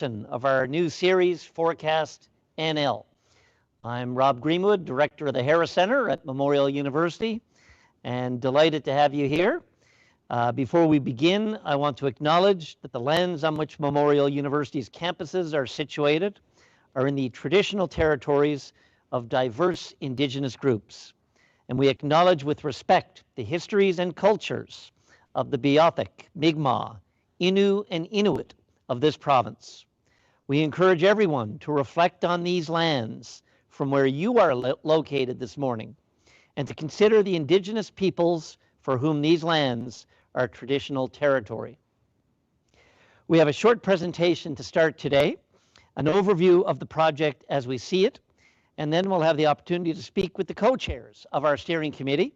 of our new series, Forecast NL. I'm Rob Greenwood, Director of the Harris Center at Memorial University, and delighted to have you here. Before we begin, I want to acknowledge that the lands on which Memorial University's campuses are situated are in the traditional territories of diverse Indigenous groups, and we acknowledge with respect the histories and cultures of the Beothuk, Mi'kmaq, Innu, and Inuit of this province. We encourage everyone to reflect on these lands from where you are located this morning, and to consider the Indigenous peoples for whom these lands are traditional territory. We have a short presentation to start today, an overview of the project as we see it, and then we'll have the opportunity to speak with the co-chairs of our steering committee,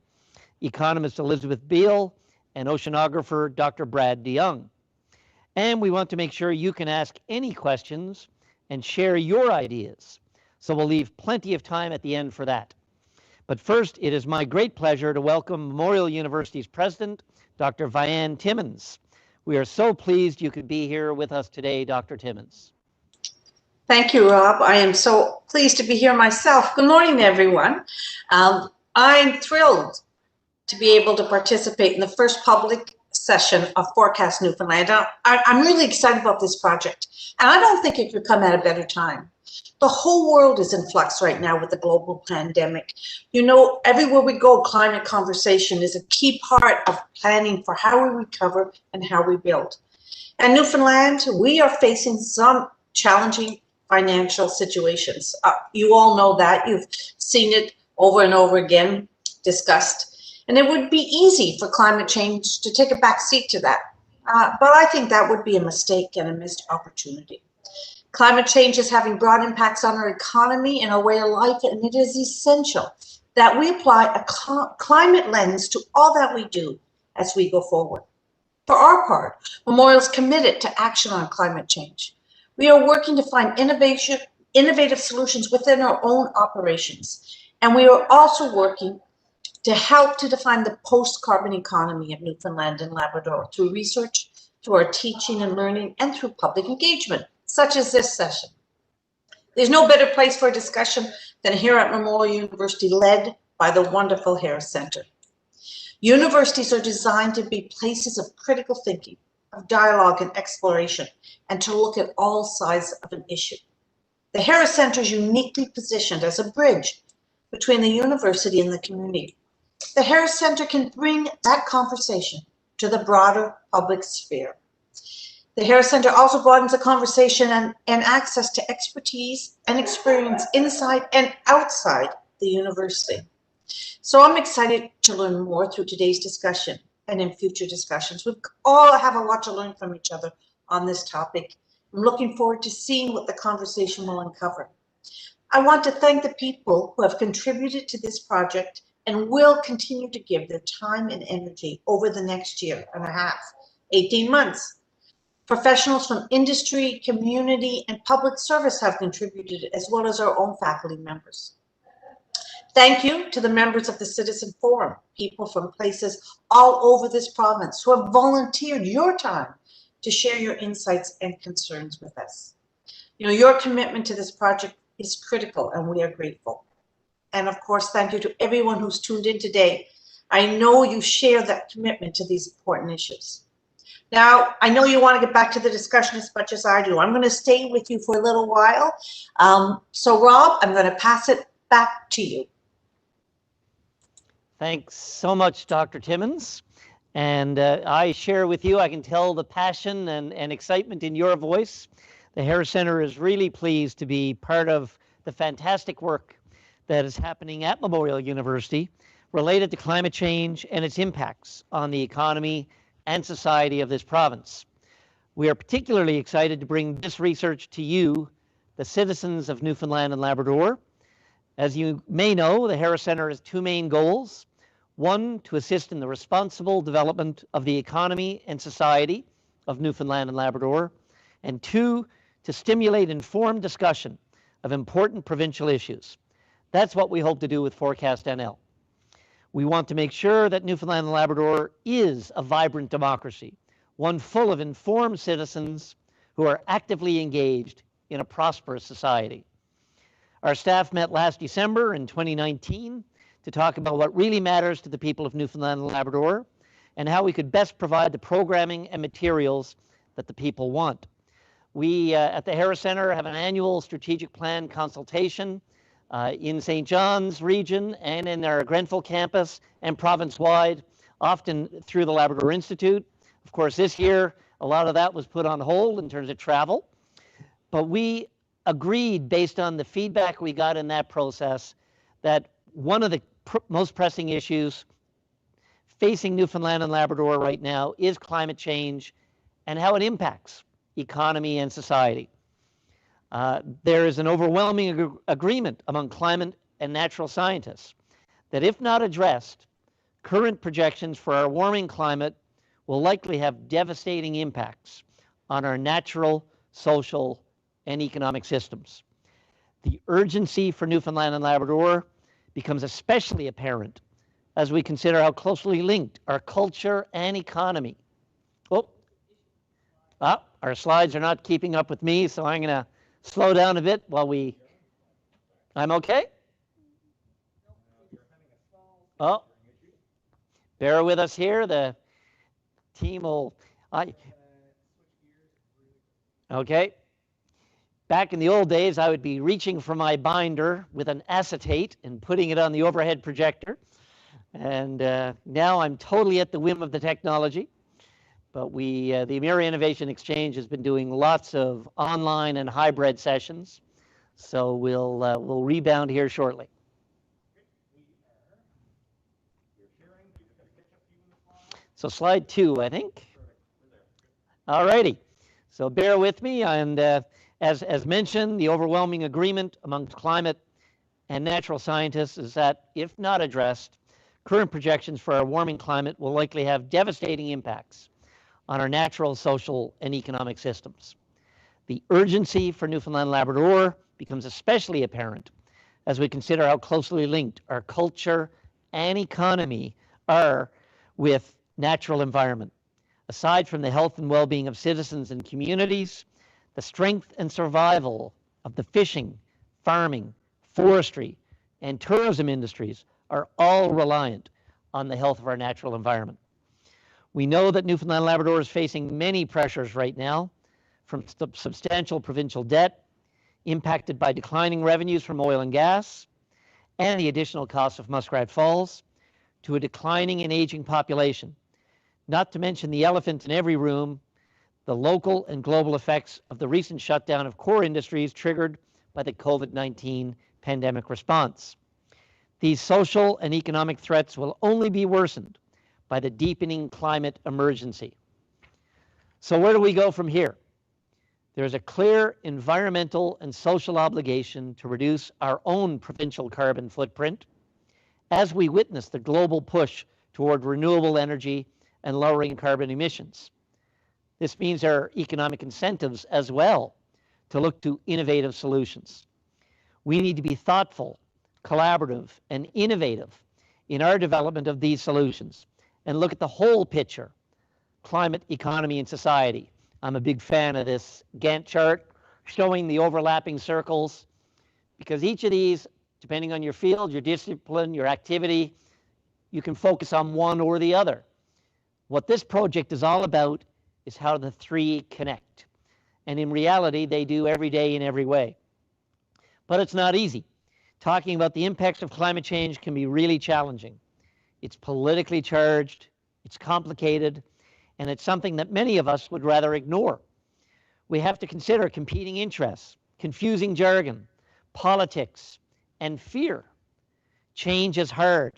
economist Elizabeth Beale and oceanographer Dr. Brad DeYoung. And we want to make sure you can ask any questions and share your ideas. So we'll leave plenty of time at the end for that. But first, it is my great pleasure to welcome Memorial University's president, Dr. Vianne Timmons. We are so pleased you could be here with us today, Dr. Timmons. Thank you, Rob. I am so pleased to be here myself. Good morning, everyone. I'm thrilled to be able to participate in the first public session of Forecast Newfoundland. I'm really excited about this project, and I don't think it could come at a better time. The whole world is in flux right now with the global pandemic. You know, everywhere we go, climate conversation is a key part of planning for how we recover and how we build. And Newfoundland, we are facing some challenging financial situations. You all know that. You've seen it over and over again discussed. And it would be easy for climate change to take a back seat to that. But I think that would be a mistake and a missed opportunity. Climate change is having broad impacts on our economy and our way of life, and it is essential that we apply a climate lens to all that we do as we go forward. For our part, Memorial is committed to action on climate change. We are working to find innovative solutions within our own operations, and we are also working to help to define the post-carbon economy of Newfoundland and Labrador through research, through our teaching and learning, and through public engagement, such as this session. There's no better place for a discussion than here at Memorial University, led by the wonderful Harris Center. Universities are designed to be places of critical thinking, of dialogue and exploration, and to look at all sides of an issue. The Harris Center is uniquely positioned as a bridge between the university and the community. The Harris Center can bring that conversation to the broader public sphere. The Harris Center also broadens the conversation and access to expertise and experience inside and outside the university. So I'm excited to learn more through today's discussion and in future discussions. We all have a lot to learn from each other on this topic. I'm looking forward to seeing what the conversation will uncover. I want to thank the people who have contributed to this project and will continue to give their time and energy over the next year and a half, 18 months. Professionals from industry, community, and public service have contributed, as well as our own faculty members. Thank you to the members of the Citizen Forum, people from places all over this province who have volunteered your time to share your insights and concerns with us. You know, your commitment to this project is critical, and we are grateful. And of course, thank you to everyone who's tuned in today. I know you share that commitment to these important issues. Now, I know you want to get back to the discussion as much as I do. I'm going to stay with you for a little while. So Rob, I'm going to pass it back to you. Thanks so much, Dr. Timmons. And I share with you, I can tell the passion and excitement in your voice. The Harris Center is really pleased to be part of the fantastic work that is happening at Memorial University related to climate change and its impacts on the economy and society of this province. We are particularly excited to bring this research to you, the citizens of Newfoundland and Labrador. As you may know, the Harris Center has two main goals. One, to assist in the responsible development of the economy and society of Newfoundland and Labrador. And two, to stimulate informed discussion of important provincial issues. That's what we hope to do with Forecast NL. We want to make sure that Newfoundland and Labrador is a vibrant democracy, one full of informed citizens who are actively engaged in a prosperous society. Our staff met last December in 2019 to talk about what really matters to the people of Newfoundland and Labrador and how we could best provide the programming and materials that the people want. We at the Harris Centre have an annual strategic plan consultation in St. John's region and in our Grenfell campus and province-wide, often through the Labrador Institute. Of course, this year, a lot of that was put on hold in terms of travel, but we agreed based on the feedback we got in that process that one of the most pressing issues facing Newfoundland and Labrador right now is climate change and how it impacts economy and society. There is an overwhelming agreement among climate and natural scientists that if not addressed, current projections for our warming climate will likely have devastating impacts on our natural, social, and economic systems. The urgency for Newfoundland and Labrador becomes especially apparent as we consider how closely linked our culture and economy. Our slides are not keeping up with me, so I'm going to slow down a bit while I'm okay? Oh, bear with us here. The team will... Okay. Back in the old days, I would be reaching for my binder with an acetate and putting it on the overhead projector. And now I'm totally at the whim of the technology. But the Emera Innovation Exchange has been doing lots of online and hybrid sessions. So we'll rebound here shortly. So slide 2, I think. All righty. So bear with me. And as mentioned, the overwhelming agreement amongst climate and natural scientists is that if not addressed, current projections for our warming climate will likely have devastating impacts on our natural, social, and economic systems. The urgency for Newfoundland and Labrador becomes especially apparent as we consider how closely linked our culture and economy are with natural environment. Aside from the health and well-being of citizens and communities, the strength and survival of the fishing, farming, forestry, and tourism industries are all reliant on the health of our natural environment. We know that Newfoundland and Labrador is facing many pressures right now, from substantial provincial debt, impacted by declining revenues from oil and gas, and the additional costs of Muskrat Falls, to a declining and aging population, not to mention the elephant in every room, the local and global effects of the recent shutdown of core industries triggered by the COVID-19 pandemic response. These social and economic threats will only be worsened by the deepening climate emergency. So where do we go from here? There's a clear environmental and social obligation to reduce our own provincial carbon footprint as we witness the global push toward renewable energy and lowering carbon emissions. This means there are economic incentives as well to look to innovative solutions. We need to be thoughtful, collaborative, and innovative in our development of these solutions and look at the whole picture, climate, economy, and society. I'm a big fan of this Gantt chart showing the overlapping circles because each of these, depending on your field, your discipline, your activity, you can focus on one or the other. What this project is all about is how the three connect. And in reality, they do every day in every way. But it's not easy. Talking about the impacts of climate change can be really challenging. It's politically charged, it's complicated, and it's something that many of us would rather ignore. We have to consider competing interests, confusing jargon, politics, and fear. Change is hard,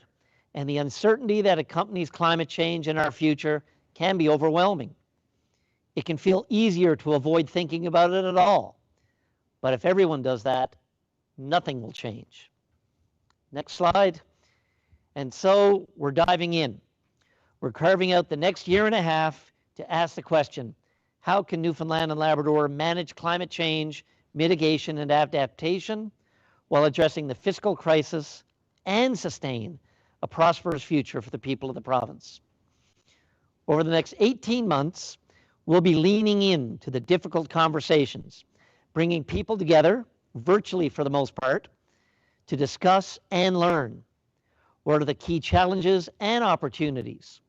and the uncertainty that accompanies climate change in our future can be overwhelming. It can feel easier to avoid thinking about it at all. But if everyone does that, nothing will change. Next slide. And so we're diving in. We're carving out the next year and a half to ask the question, how can Newfoundland and Labrador manage climate change, mitigation, and adaptation while addressing the fiscal crisis and sustain a prosperous future for the people of the province? Over the next 18 months, We'll be leaning into the difficult conversations, bringing people together, virtually for the most part, to discuss and learn what are the key challenges and opportunities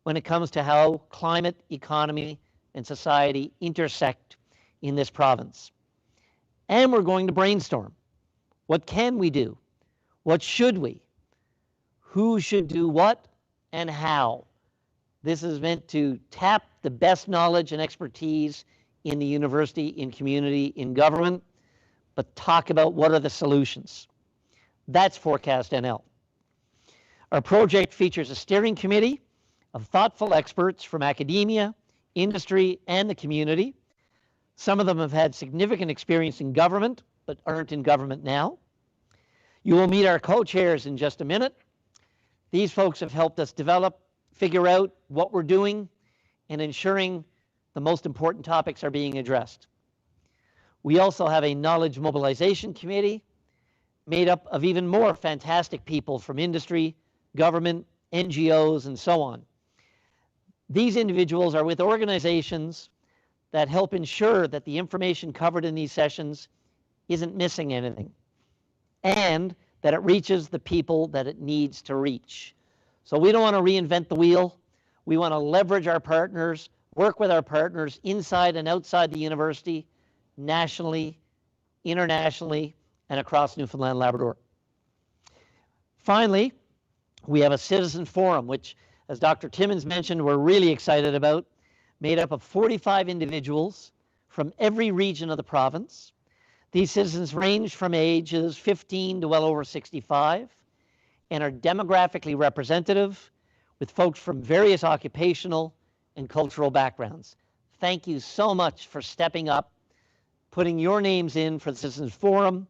when it comes to how climate, economy, and society intersect in this province. And we're going to brainstorm. What can we do? What should we? Who should do what and how? This is meant to tap the best knowledge and expertise in the university, in community, in government, but talk about what are the solutions. That's Forecast NL. Our project features a steering committee of thoughtful experts from academia, industry, and the community. Some of them have had significant experience in government, but aren't in government now. You will meet our co-chairs in just a minute. These folks have helped us figure out what we're doing, and ensuring the most important topics are being addressed. We also have a knowledge mobilization committee made up of even more fantastic people from industry, government, NGOs, and so on. These individuals are with organizations that help ensure that the information covered in these sessions isn't missing anything, and that it reaches the people that it needs to reach. So we don't want to reinvent the wheel. We want to leverage our partners, work with our partners inside and outside the university, nationally, internationally, and across Newfoundland and Labrador. Finally, we have a citizen forum, which, as Dr. Timmins mentioned, we're really excited about, made up of 45 individuals from every region of the province. These citizens range from ages 15 to well over 65 and are demographically representative, with folks from various occupational and cultural backgrounds. Thank you so much for stepping up, putting your names in for the Citizens Forum,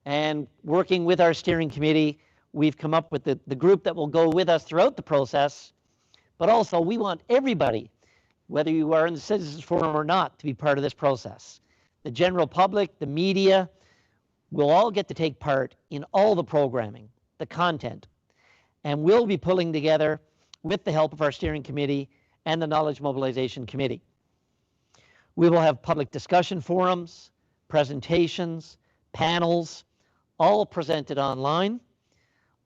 and working with our steering committee. We've come up with the group that will go with us throughout the process, but also we want everybody, whether you are in the Citizens Forum or not, to be part of this process. The general public, the media, will all get to take part in all the programming, the content, and we'll be pulling together with the help of our steering committee and the Knowledge Mobilization Committee. We will have public discussion forums, presentations, panels, all presented online,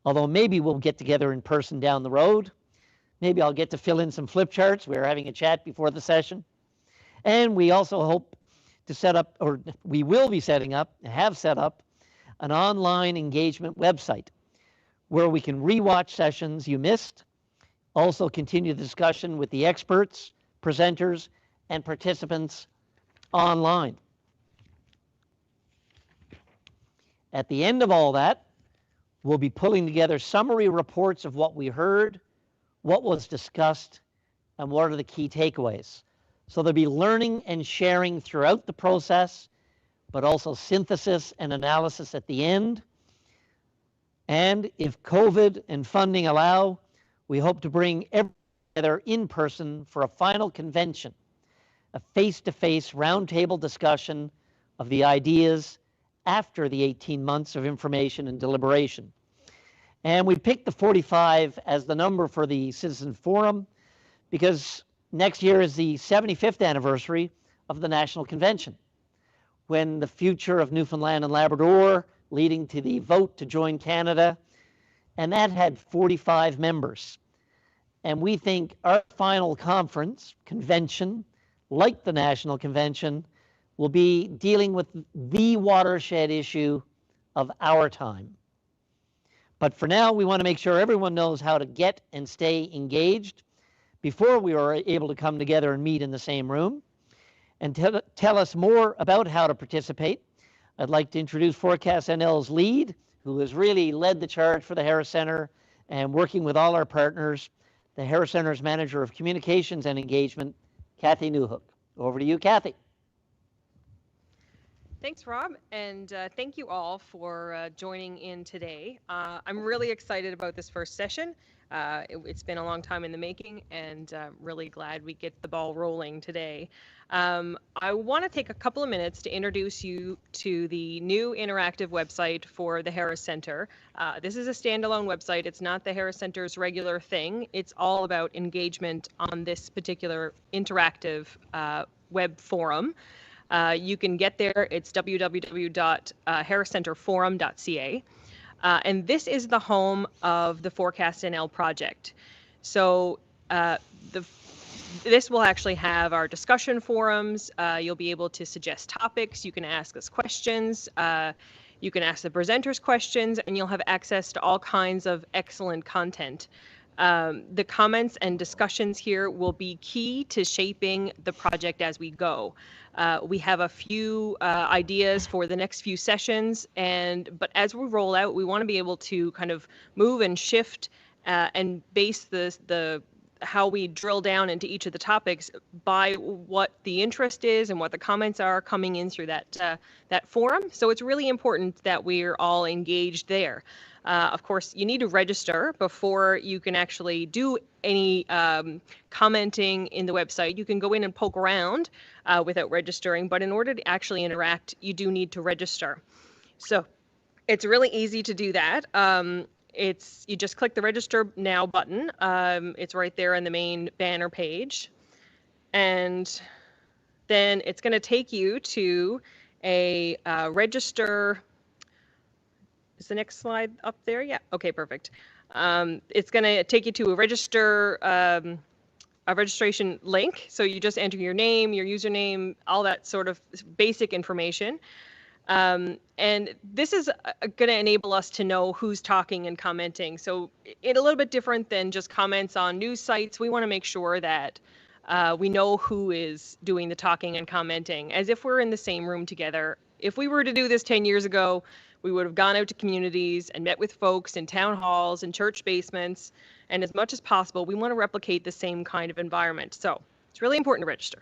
although maybe we'll get together in person down the road. Maybe I'll get to fill in some flip charts. We were having a chat before the session. And we also hope to set up, or we will be setting up, have set up, an online engagement website where we can rewatch sessions you missed, also continue the discussion with the experts, presenters, and participants online. At the end of all that, we'll be pulling together summary reports of what we heard, what was discussed, and what are the key takeaways. So there'll be learning and sharing throughout the process, but also synthesis and analysis at the end. And if COVID and funding allow, we hope to bring everyone together in person for a final convention, a face-to-face roundtable discussion of the ideas after the 18 months of information and deliberation. And we picked the 45 as the number for the Citizen Forum because next year is the 75th anniversary of the National Convention, when the future of Newfoundland and Labrador, leading to the vote to join Canada, and that had 45 members. And we think our final convention, like the National Convention, will be dealing with the watershed issue of our time. But for now, we want to make sure everyone knows how to get and stay engaged before we were able to come together and meet in the same room. And tell us more about how to participate, I'd like to introduce Forecast NL's lead, who has really led the charge for the Harris Centre and working with all our partners, the Harris Centre's Manager of Communications and Engagement, Kathy Newhook. Over to you, Kathy. Thanks, Rob, and thank you all for joining in today. I'm really excited about this first session. It's been a long time in the making, and really glad we get the ball rolling today. I want to take a couple of minutes to introduce you to the new interactive website for the Harris Center. This is a standalone website. It's not the Harris Center's regular thing. It's all about engagement on this particular interactive web forum. You can get there. It's www.harriscenterforum.ca. And this is the home of the Forecast NL project. So this will actually have our discussion forums. You'll be able to suggest topics. You can ask us questions. You can ask the presenters questions, and you'll have access to all kinds of excellent content. The comments and discussions here will be key to shaping the project as we go. We have a few ideas for the next few sessions, but as we roll out, we want to be able to kind of move and shift and base how we drill down into each of the topics by what the interest is and what the comments are coming in through that forum. So it's really important that we're all engaged there. Of course, you need to register before you can actually do any commenting in the website. You can go in and poke around without registering, but in order to actually interact, you do need to register. So it's really easy to do that. You just click the Register Now button. It's right there on the main banner page. And then it's going to take you to a register. Is the next slide up there? Yeah. Okay, perfect. It's going to take you to a registration link. So you just enter your name, your username, all that sort of basic information. And this is going to enable us to know who's talking and commenting. So it's a little bit different than just comments on news sites. We want to make sure that we know who is doing the talking and commenting, as if we're in the same room together. If we were to do this 10 years ago, we would have gone out to communities and met with folks in town halls and church basements. And as much as possible, we want to replicate the same kind of environment. So it's really important to register.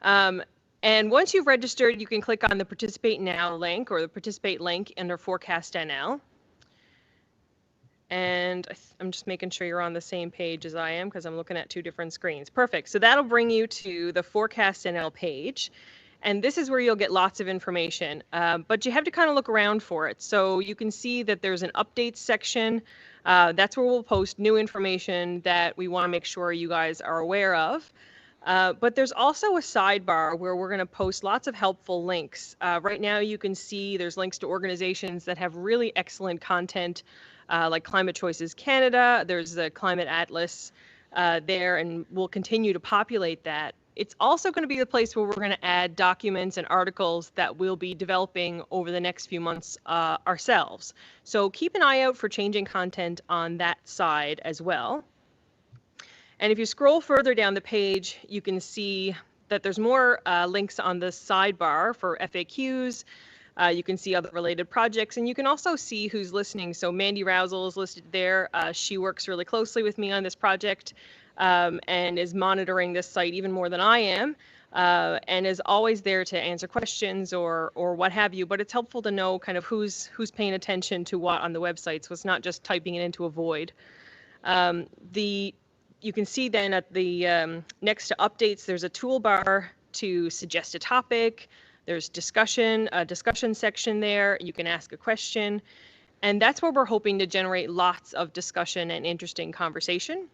And once you've registered, you can click on the Participate Now link or the Participate link under Forecast NL. And I'm just making sure you're on the same page as I am because I'm looking at two different screens. Perfect. So that'll bring you to the Forecast NL page. And this is where you'll get lots of information, but you have to kind of look around for it. So you can see that there's an updates section. That's where we'll post new information that we want to make sure you guys are aware of. But there's also a sidebar where we're going to post lots of helpful links. Right now you can see there's links to organizations that have really excellent content, like Climate Choices Canada. There's the Climate Atlas there, and we'll continue to populate that. It's also going to be the place where we're going to add documents and articles that we'll be developing over the next few months ourselves. So keep an eye out for changing content on that side as well. And if you scroll further down the page, you can see that there's more links on the sidebar for FAQs. You can see other related projects, and you can also see who's listening. So Mandy Rousel is listed there. She works really closely with me on this project. And is monitoring this site even more than I am, and is always there to answer questions or what have you. But it's helpful to know kind of who's paying attention to what on the website, so it's not just typing it into a void. You can see then at the next to updates, there's a toolbar to suggest a topic. There's a discussion section there. You can ask a question, and that's where we're hoping to generate lots of discussion and interesting conversation.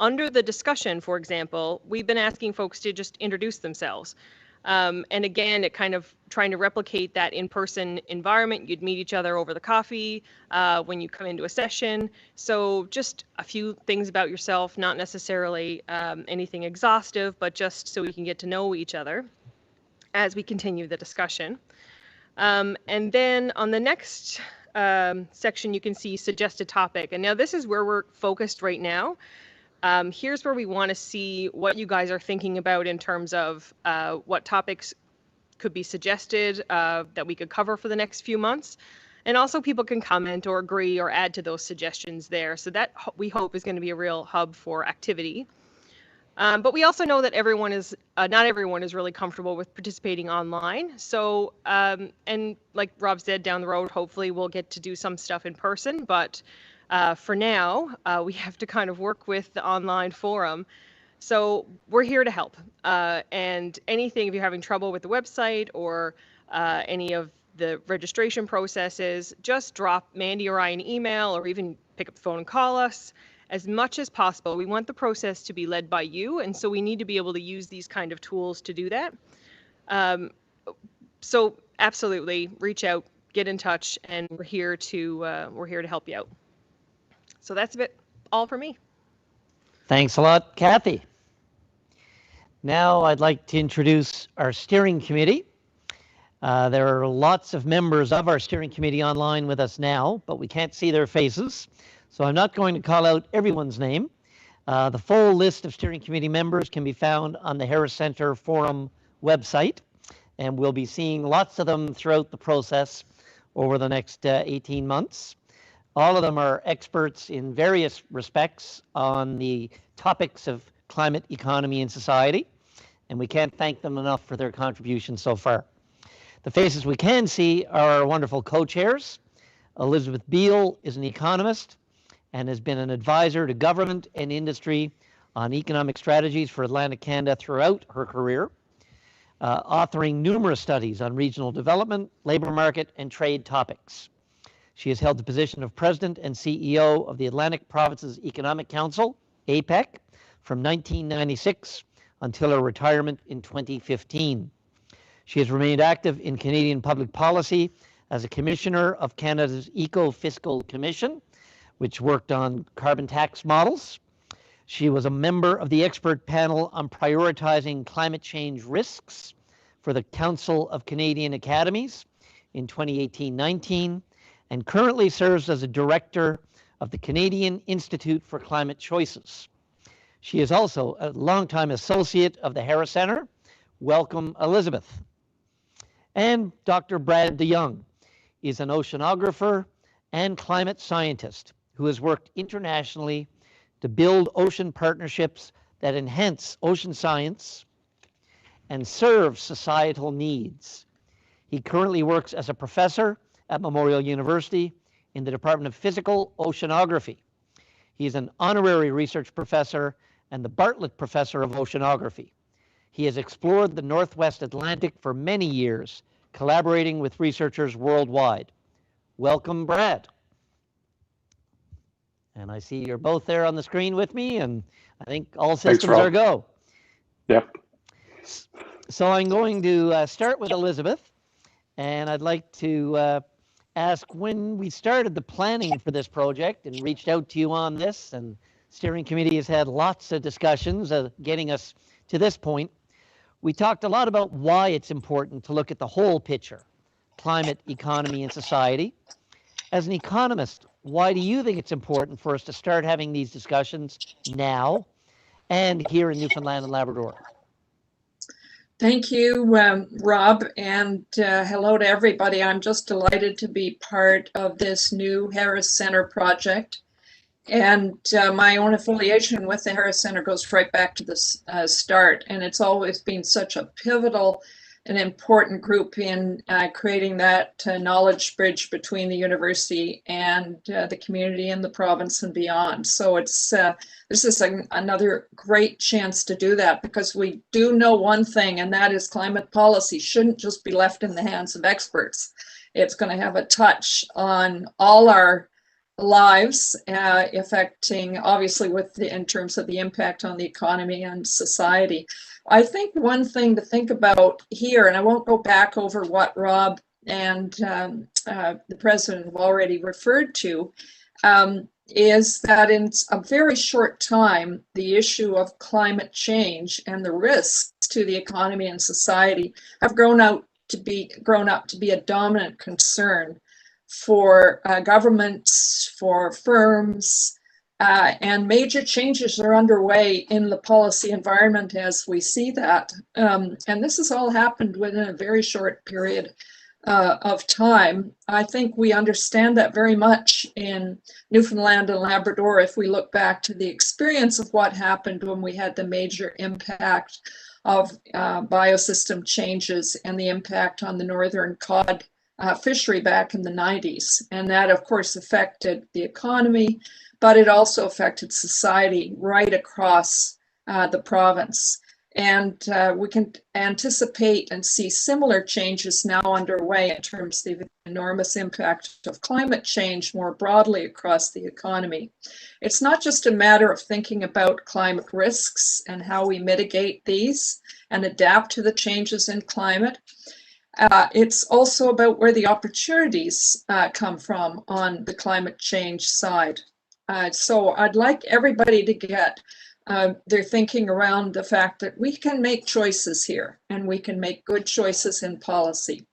Under the discussion, for example, we've been asking folks to just introduce themselves. And again, it kind of trying to replicate that in-person environment. You'd meet each other over the coffee when you come into a session. So just a few things about yourself, not necessarily anything exhaustive, but just so we can get to know each other as we continue the discussion. And then on the next section, you can see suggest a topic. And now this is where we're focused right now. Here's where we want to see what you guys are thinking about in terms of what topics could be suggested that we could cover for the next few months. And also people can comment or agree or add to those suggestions there. So that we hope is going to be a real hub for activity. But we also know that not everyone is really comfortable with participating online. So, and like Rob said, down the road, hopefully we'll get to do some stuff in person, but For now, we have to kind of work with the online forum. So we're here to help. And anything, if you're having trouble with the website or any of the registration processes, just drop Mandy or I an email, or even pick up the phone and call us. As much as possible, we want the process to be led by you, and so we need to be able to use these kind of tools to do that. So absolutely, reach out, get in touch, and we're here to help you out. So that's a bit all for me. Thanks a lot, Kathy. Now I'd like to introduce our steering committee. There are lots of members of our steering committee online with us now, but we can't see their faces. So I'm not going to call out everyone's name. The full list of steering committee members can be found on the Harris Center Forum website, and we'll be seeing lots of them throughout the process over the next 18 months. All of them are experts in various respects on the topics of climate, economy, and society, and we can't thank them enough for their contribution so far. The faces we can see are our wonderful co-chairs. Elizabeth Beale is an economist and has been an advisor to government and industry on economic strategies for Atlantic Canada throughout her career, authoring numerous studies on regional development, labor market, and trade topics. She has held the position of President and CEO of the Atlantic Provinces Economic Council, APEC, from 1996 until her retirement in 2015. She has remained active in Canadian public policy as a commissioner of Canada's Eco-Fiscal Commission, which worked on carbon tax models. She was a member of the expert panel on prioritizing climate change risks for the Council of Canadian Academies in 2018-19, and currently serves as a director of the Canadian Institute for Climate Choices. She is also a longtime associate of the Harris Center. Welcome, Elizabeth. And Dr. Brad DeYoung is an oceanographer and climate scientist who has worked internationally to build ocean partnerships that enhance ocean science and serve societal needs. He currently works as a professor at Memorial University in the Department of Physical Oceanography. He is an honorary research professor and the Bartlett Professor of Oceanography. He has explored the Northwest Atlantic for many years, collaborating with researchers worldwide. Welcome, Brad. And I see you're both there on the screen with me, and I think all systems are go. Yep. So I'm going to start with Elizabeth, and I'd like to ask, when we started the planning for this project and reached out to you on this, and steering committee has had lots of discussions getting us to this point, we talked a lot about why it's important to look at the whole picture, climate, economy, and society. As an economist, why do you think it's important for us to start having these discussions now and here in Newfoundland and Labrador? Thank you, Rob, and hello to everybody. I'm just delighted to be part of this new Harris Center project. And my own affiliation with the Harris Center goes right back to the start. And it's always been such a pivotal and important group in creating that knowledge bridge between the university and the community in the province and beyond. So it's this is another great chance to do that, because we do know one thing, and that is climate policy shouldn't just be left in the hands of experts. It's going to have a touch on all our lives, affecting obviously in terms of the impact on the economy and society. I think one thing to think about here, and I won't go back over what Rob and the president have already referred to, is that in a very short time, the issue of climate change and the risks to the economy and society have grown up to be a dominant concern for governments, for firms, and major changes are underway in the policy environment as we see that. And this has all happened within a very short period of time. I think we understand that very much in Newfoundland and Labrador if we look back to the experience of what happened when we had the major impact of biosystem changes and the impact on the northern cod fishery back in the 90s. And that, of course, affected the economy, but it also affected society right across the province. And we can anticipate and see similar changes now underway in terms of the enormous impact of climate change more broadly across the economy. It's not just a matter of thinking about climate risks and how we mitigate these and adapt to the changes in climate. It's also about where the opportunities come from on the climate change side. So I'd like everybody to get their thinking around the fact that we can make choices here and we can make good choices in policy,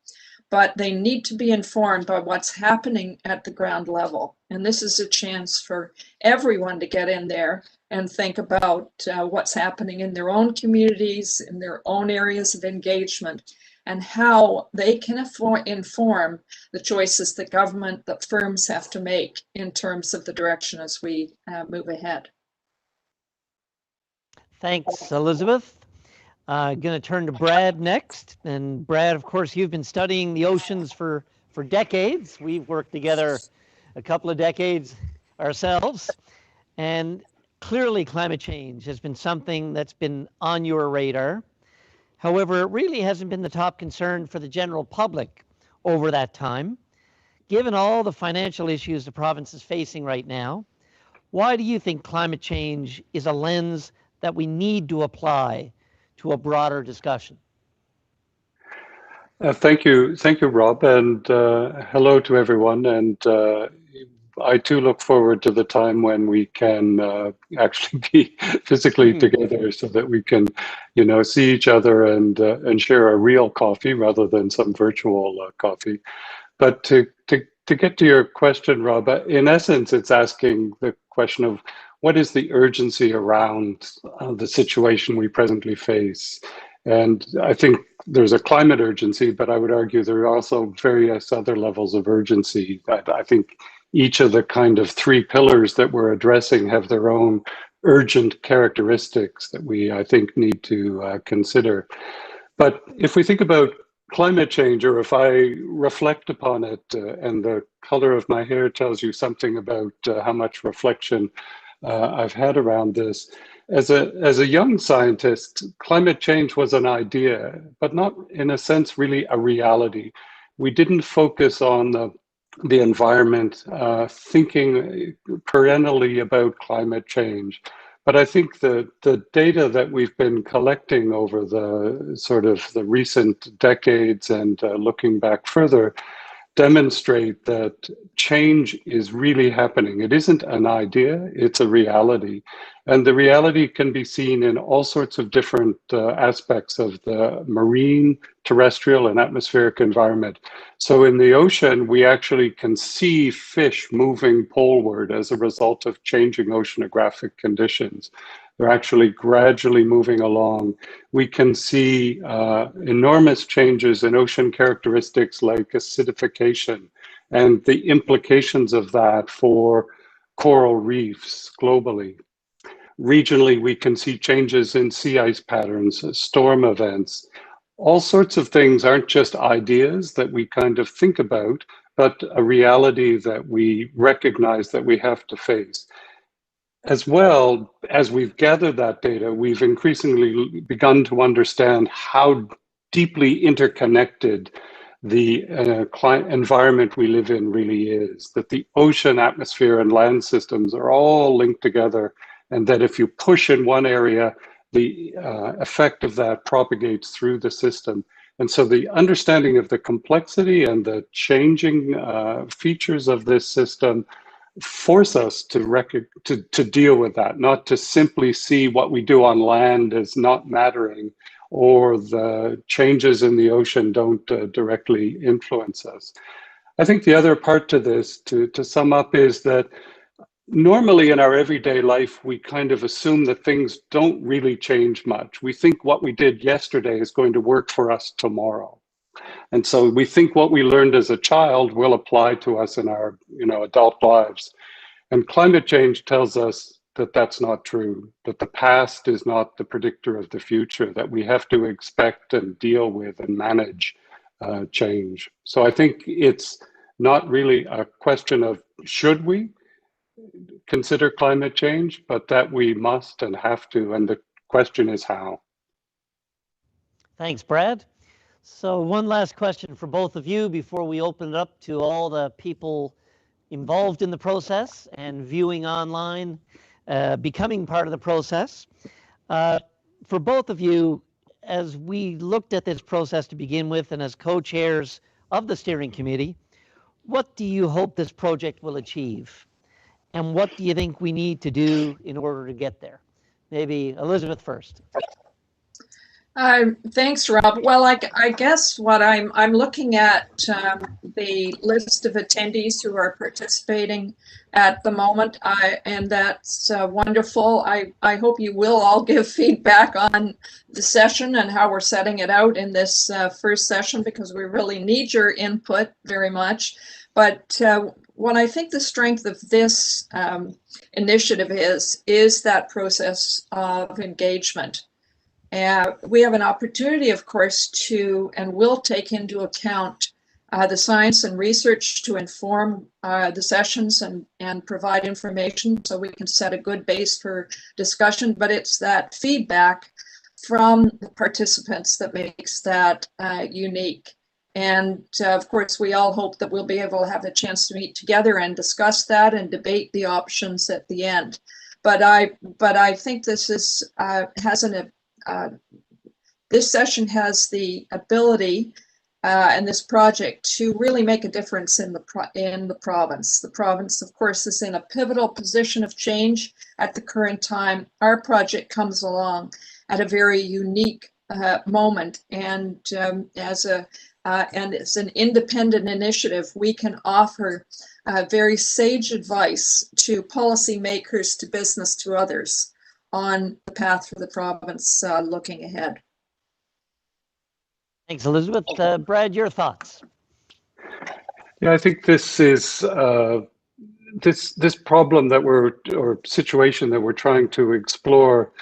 but they need to be informed by what's happening at the ground level. And this is a chance for everyone to get in there and think about what's happening in their own communities, in their own areas of engagement, and how they can inform the choices that government, that firms have to make in terms of the direction as we move ahead. Thanks, Elizabeth. Going to turn to Brad next. And Brad, of course, you've been studying the oceans for decades. We've worked together a couple of decades ourselves. And clearly climate change has been something that's been on your radar. However, it really hasn't been the top concern for the general public over that time. Given all the financial issues the province is facing right now, why do you think climate change is a lens that we need to apply to a broader discussion? Thank you, Rob, and hello to everyone. And I too look forward to the time when we can actually be physically together, so that we can, see each other and share a real coffee rather than some virtual coffee. But to get to your question, Rob, in essence, it's asking the question of what is the urgency around the situation we presently face? And I think there's a climate urgency, but I would argue there are also various other levels of urgency. I think each of the kind of three pillars that we're addressing have their own urgent characteristics that we, I think, need to consider. But if we think about climate change, or if I reflect upon it, and the color of my hair tells you something about how much reflection I've had around this. As a young scientist, climate change was an idea, but not in a sense really a reality. We didn't focus on the environment, thinking perennially about climate change. But I think the data that we've been collecting over the sort of the recent decades and looking back further demonstrate that change is really happening. It isn't an idea, it's a reality. And the reality can be seen in all sorts of different aspects of the marine, terrestrial, and atmospheric environment. So in the ocean, we actually can see fish moving poleward as a result of changing oceanographic conditions. They're actually gradually moving along. We can see enormous changes in ocean characteristics like acidification and the implications of that for coral reefs globally. Regionally, we can see changes in sea ice patterns, storm events. All sorts of things aren't just ideas that we kind of think about, but a reality that we recognize that we have to face. As well as we've gathered that data, we've increasingly begun to understand how deeply interconnected the environment we live in really is, that the ocean, atmosphere, and land systems are all linked together, and that if you push in one area, the effect of that propagates through the system. And so the understanding of the complexity and the changing features of this system force us to deal with that, not to simply see what we do on land as not mattering, or the changes in the ocean don't directly influence us. I think the other part to this, to sum up, is that normally in our everyday life, we kind of assume that things don't really change much. We think what we did yesterday is going to work for us tomorrow. And so we think what we learned as a child will apply to us in our adult lives. And climate change tells us that that's not true, that the past is not the predictor of the future, that we have to expect and deal with and manage change. So I think it's not really a question of should we consider climate change, but that we must and have to, and the question is how. Thanks, Brad. So one last question for both of you before we open it up to all the people involved in the process and viewing online, becoming part of the process. For both of you, as we looked at this process to begin with and as co-chairs of the steering committee, what do you hope this project will achieve? And what do you think we need to do in order to get there? Maybe Elizabeth first. Thanks, Rob. Well, I guess what I'm looking at the list of attendees who are participating at the moment, and that's wonderful. I hope you will all give feedback on the session and how we're setting it out in this first session, because we really need your input very much. But what I think the strength of this initiative is that process of engagement. We have an opportunity, of course, to and will take into account the science and research to inform the sessions and provide information so we can set a good base for discussion. But it's that feedback from the participants that makes that unique. And of course, we all hope that we'll be able to have a chance to meet together and discuss that and debate the options at the end. But I think this is this session has the ability and this project to really make a difference in the province. The province, of course, is in a pivotal position of change at the current time. Our project comes along at a very unique moment, and as an independent initiative, we can offer very sage advice to policymakers, to business, to others on the path for the province looking ahead. Thanks, Elizabeth. Brad, your thoughts? Yeah, I think this is this problem or situation that we're trying to explore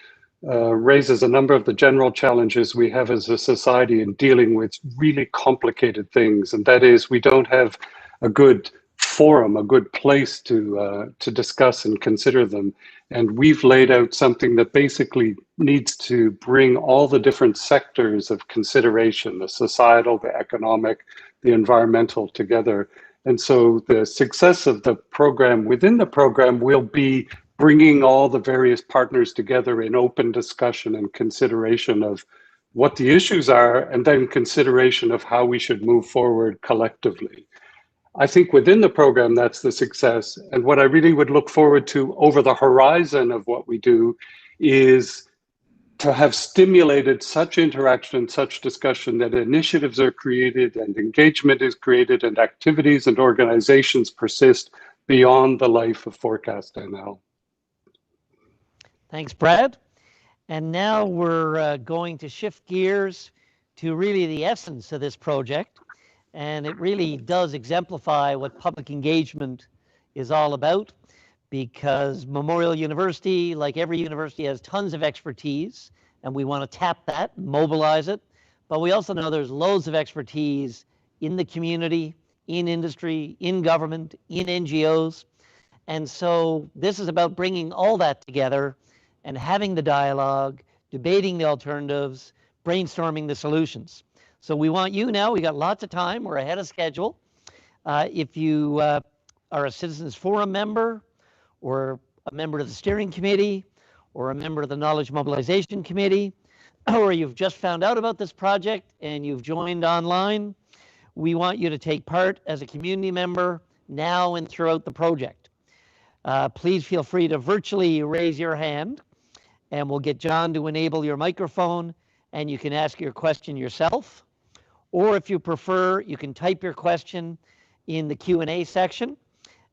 raises a number of the general challenges we have as a society in dealing with really complicated things, and that is we don't have a good forum, a good place to discuss and consider them. And we've laid out something that basically needs to bring all the different sectors of consideration, the societal, the economic, the environmental together. And so the success of the program within the program will be bringing all the various partners together in open discussion and consideration of what the issues are, and then consideration of how we should move forward collectively. I think within the program, that's the success. And what I really would look forward to over the horizon of what we do is to have stimulated such interaction, such discussion, that initiatives are created and engagement is created and activities and organizations persist beyond the life of Forecast NL. Thanks, Brad. And now we're going to shift gears to really the essence of this project. And it really does exemplify what public engagement is all about, because Memorial University, like every university, has tons of expertise, and we want to tap that, mobilize it. But we also know there's loads of expertise in the community, in industry, in government, in NGOs. And so this is about bringing all that together and having the dialogue, debating the alternatives, brainstorming the solutions. So we want you now, we got lots of time, we're ahead of schedule. If you are a Citizens Forum member, or a member of the steering committee, or a member of the Knowledge Mobilization Committee, or you've just found out about this project and you've joined online, we want you to take part as a community member now and throughout the project. Please feel free to virtually raise your hand, and we'll get John to enable your microphone, and you can ask your question yourself. Or if you prefer, you can type your question in the Q&A section,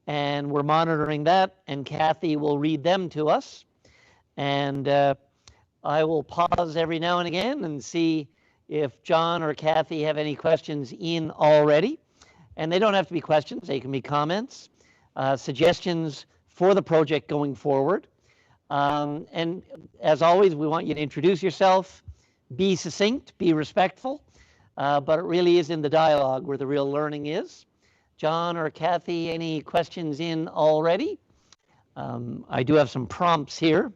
and we're monitoring that, and Kathy will read them to us. And I will pause every now and again and see if John or Kathy have any questions in already. And they don't have to be questions, they can be comments, suggestions for the project going forward. And as always, we want you to introduce yourself, be succinct, be respectful. but it really is in the dialogue where the real learning is. John or Kathy, any questions in already? I do have some prompts here.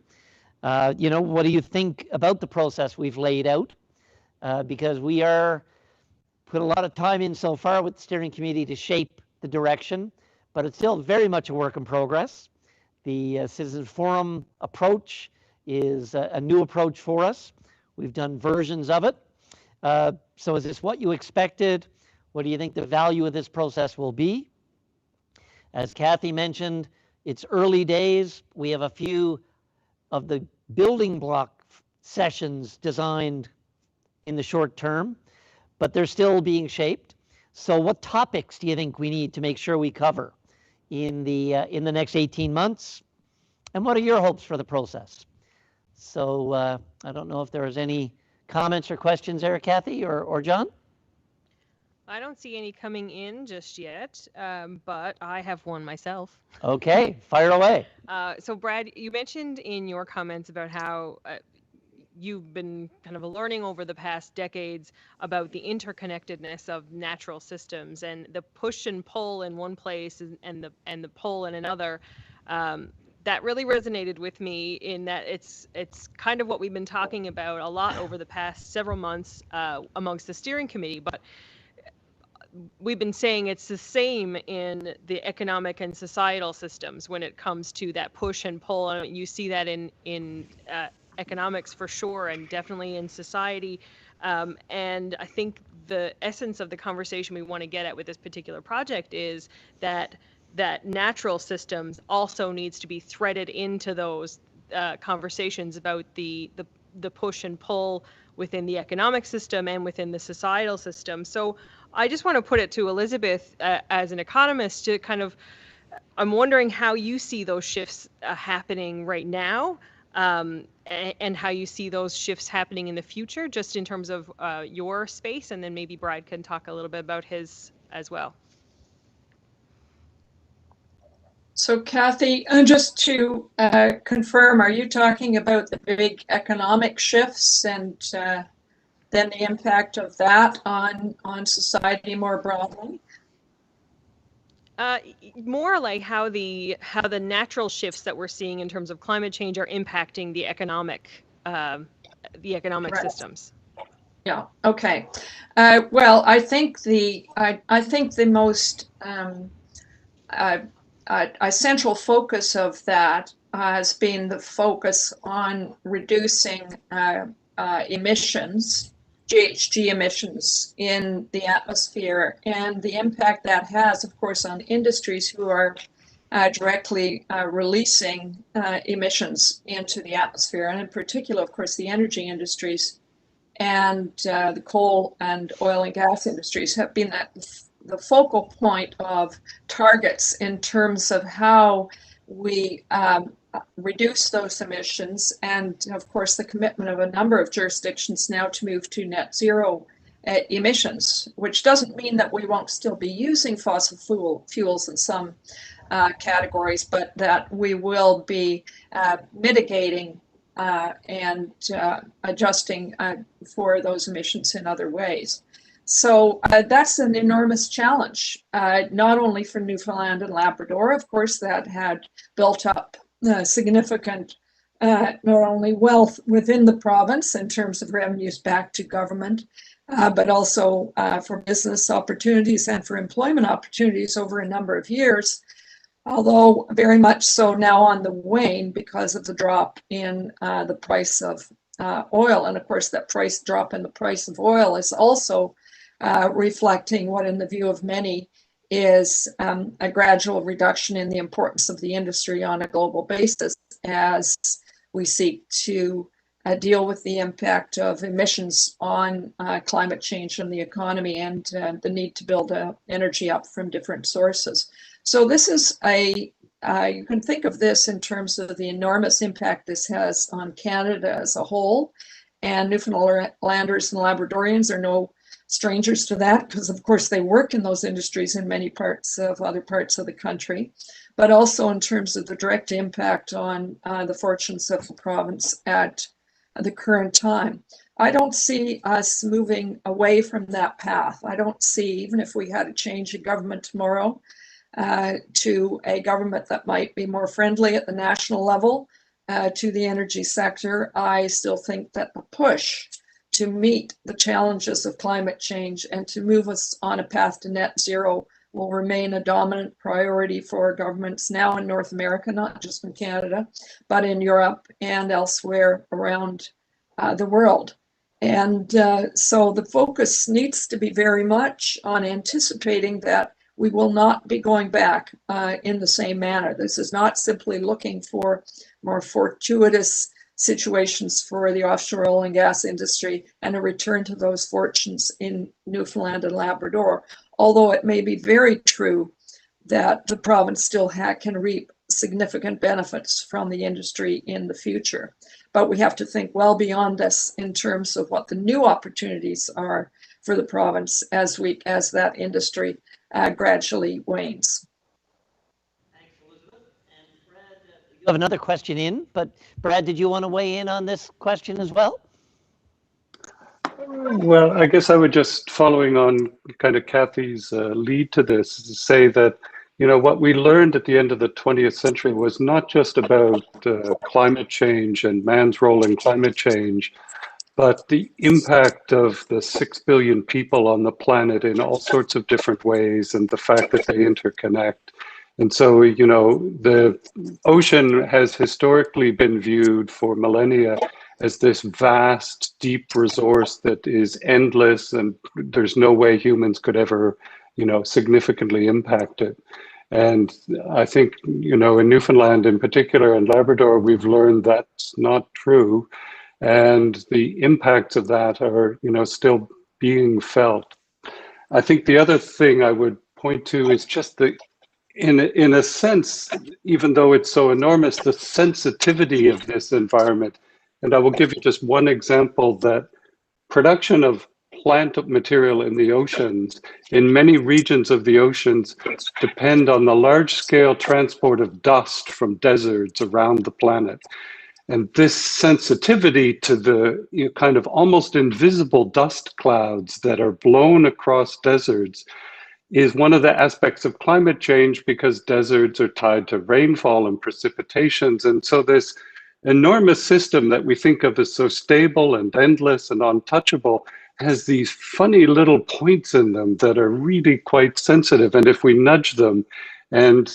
What do you think about the process we've laid out? Because we are put a lot of time in so far with the steering committee to shape the direction, but it's still very much a work in progress. The Citizen Forum approach is a new approach for us. We've done versions of it. So is this what you expected? What do you think the value of this process will be? As Kathy mentioned, it's early days. We have a few of the building block sessions designed in the short term, but they're still being shaped. So what topics do you think we need to make sure we cover in the next 18 months? And what are your hopes for the process? So I don't know if there is any comments or questions there, Kathy or John? I don't see any coming in just yet, but I have one myself. Okay, fire away. So Brad, you mentioned in your comments about how you've been kind of learning over the past decades about the interconnectedness of natural systems and the push and pull in one place and the pull in another. That really resonated with me in that it's kind of what we've been talking about a lot over the past several months amongst the steering committee, but we've been saying it's the same in the economic and societal systems when it comes to that push and pull. And you see that in economics for sure, and definitely in society. And I think the essence of the conversation we want to get at with this particular project is that natural systems also needs to be threaded into those conversations about the push and pull within the economic system and within the societal system. So I just want to put it to Elizabeth as an economist to kind of, I'm wondering how you see those shifts happening right now, and how you see those shifts happening in the future, just in terms of your space, and then maybe Brad can talk a little bit about his as well. So Kathy, just to confirm, are you talking about the big economic shifts and then the impact of that on society more broadly? More like how the natural shifts that we're seeing in terms of climate change are impacting the economic right. systems. Yeah. Okay. Well, I think the most central focus of that has been the focus on reducing emissions, GHG emissions in the atmosphere, and the impact that has, of course, on industries who are directly releasing emissions into the atmosphere, and in particular, of course, the energy industries and the coal and oil and gas industries have been the focal point of targets in terms of how we reduce those emissions, and of course the commitment of a number of jurisdictions now to move to net zero emissions, which doesn't mean that we won't still be using fossil fuels in some categories, but that we will be mitigating and adjusting for those emissions in other ways. So that's an enormous challenge, not only for Newfoundland and Labrador, of course, that had built up significant not only wealth within the province in terms of revenues back to government, but also for business opportunities and for employment opportunities over a number of years, although very much so now on the wane because of the drop in the price of oil. And of course, that price drop in the price of oil is also reflecting what, in the view of many, is a gradual reduction in the importance of the industry on a global basis as we seek to deal with the impact of emissions on climate change and the economy, and the need to build energy up from different sources. So this is you can think of this in terms of the enormous impact this has on Canada as a whole, and Newfoundlanders and Labradorians are no strangers to that, because of course they work in those industries in many other parts of the country, but also in terms of the direct impact on the fortunes of the province at the current time. I don't see us moving away from that path. I don't see, even if we had a change in government tomorrow, to a government that might be more friendly at the national level to the energy sector, I still think that the push to meet the challenges of climate change and to move us on a path to net zero will remain a dominant priority for governments now in North America, not just in Canada, but in Europe and elsewhere around the world. And so the focus needs to be very much on anticipating that we will not be going back in the same manner. This is not simply looking for more fortuitous situations for the offshore oil and gas industry and a return to those fortunes in Newfoundland and Labrador. Although it may be very true that the province still can reap significant benefits from the industry in the future. But we have to think well beyond this in terms of what the new opportunities are for the province as that industry gradually wanes. Thanks, Elizabeth. And Brad, you have another question in, but Brad, did you want to weigh in on this question as well? Well, I guess I would just, following on kind of Kathy's lead to this, is to say that, you know, what we learned at the end of the 20th century was not just about climate change and man's role in climate change, but the impact of the 6 billion people on the planet in all sorts of different ways, and the fact that they interconnect. And so, you know, the ocean has historically been viewed for millennia as this vast, deep resource that is endless, and there's no way humans could ever, you know, significantly impact it. And I think, you know, in Newfoundland in particular and Labrador, we've learned that's not true. And the impacts of that are, you know, still being felt. I think the other thing I would point to is just the, in a sense, even though it's so enormous, the sensitivity of this environment. And I will give you just one example, that production of plant material in the oceans, in many regions of the oceans, depend on the large-scale transport of dust from deserts around the planet. And this sensitivity to the kind of almost invisible dust clouds that are blown across deserts is one of the aspects of climate change, because deserts are tied to rainfall and precipitations. And so this enormous system that we think of as so stable and endless and untouchable has these funny little points in them that are really quite sensitive. And if we nudge them, and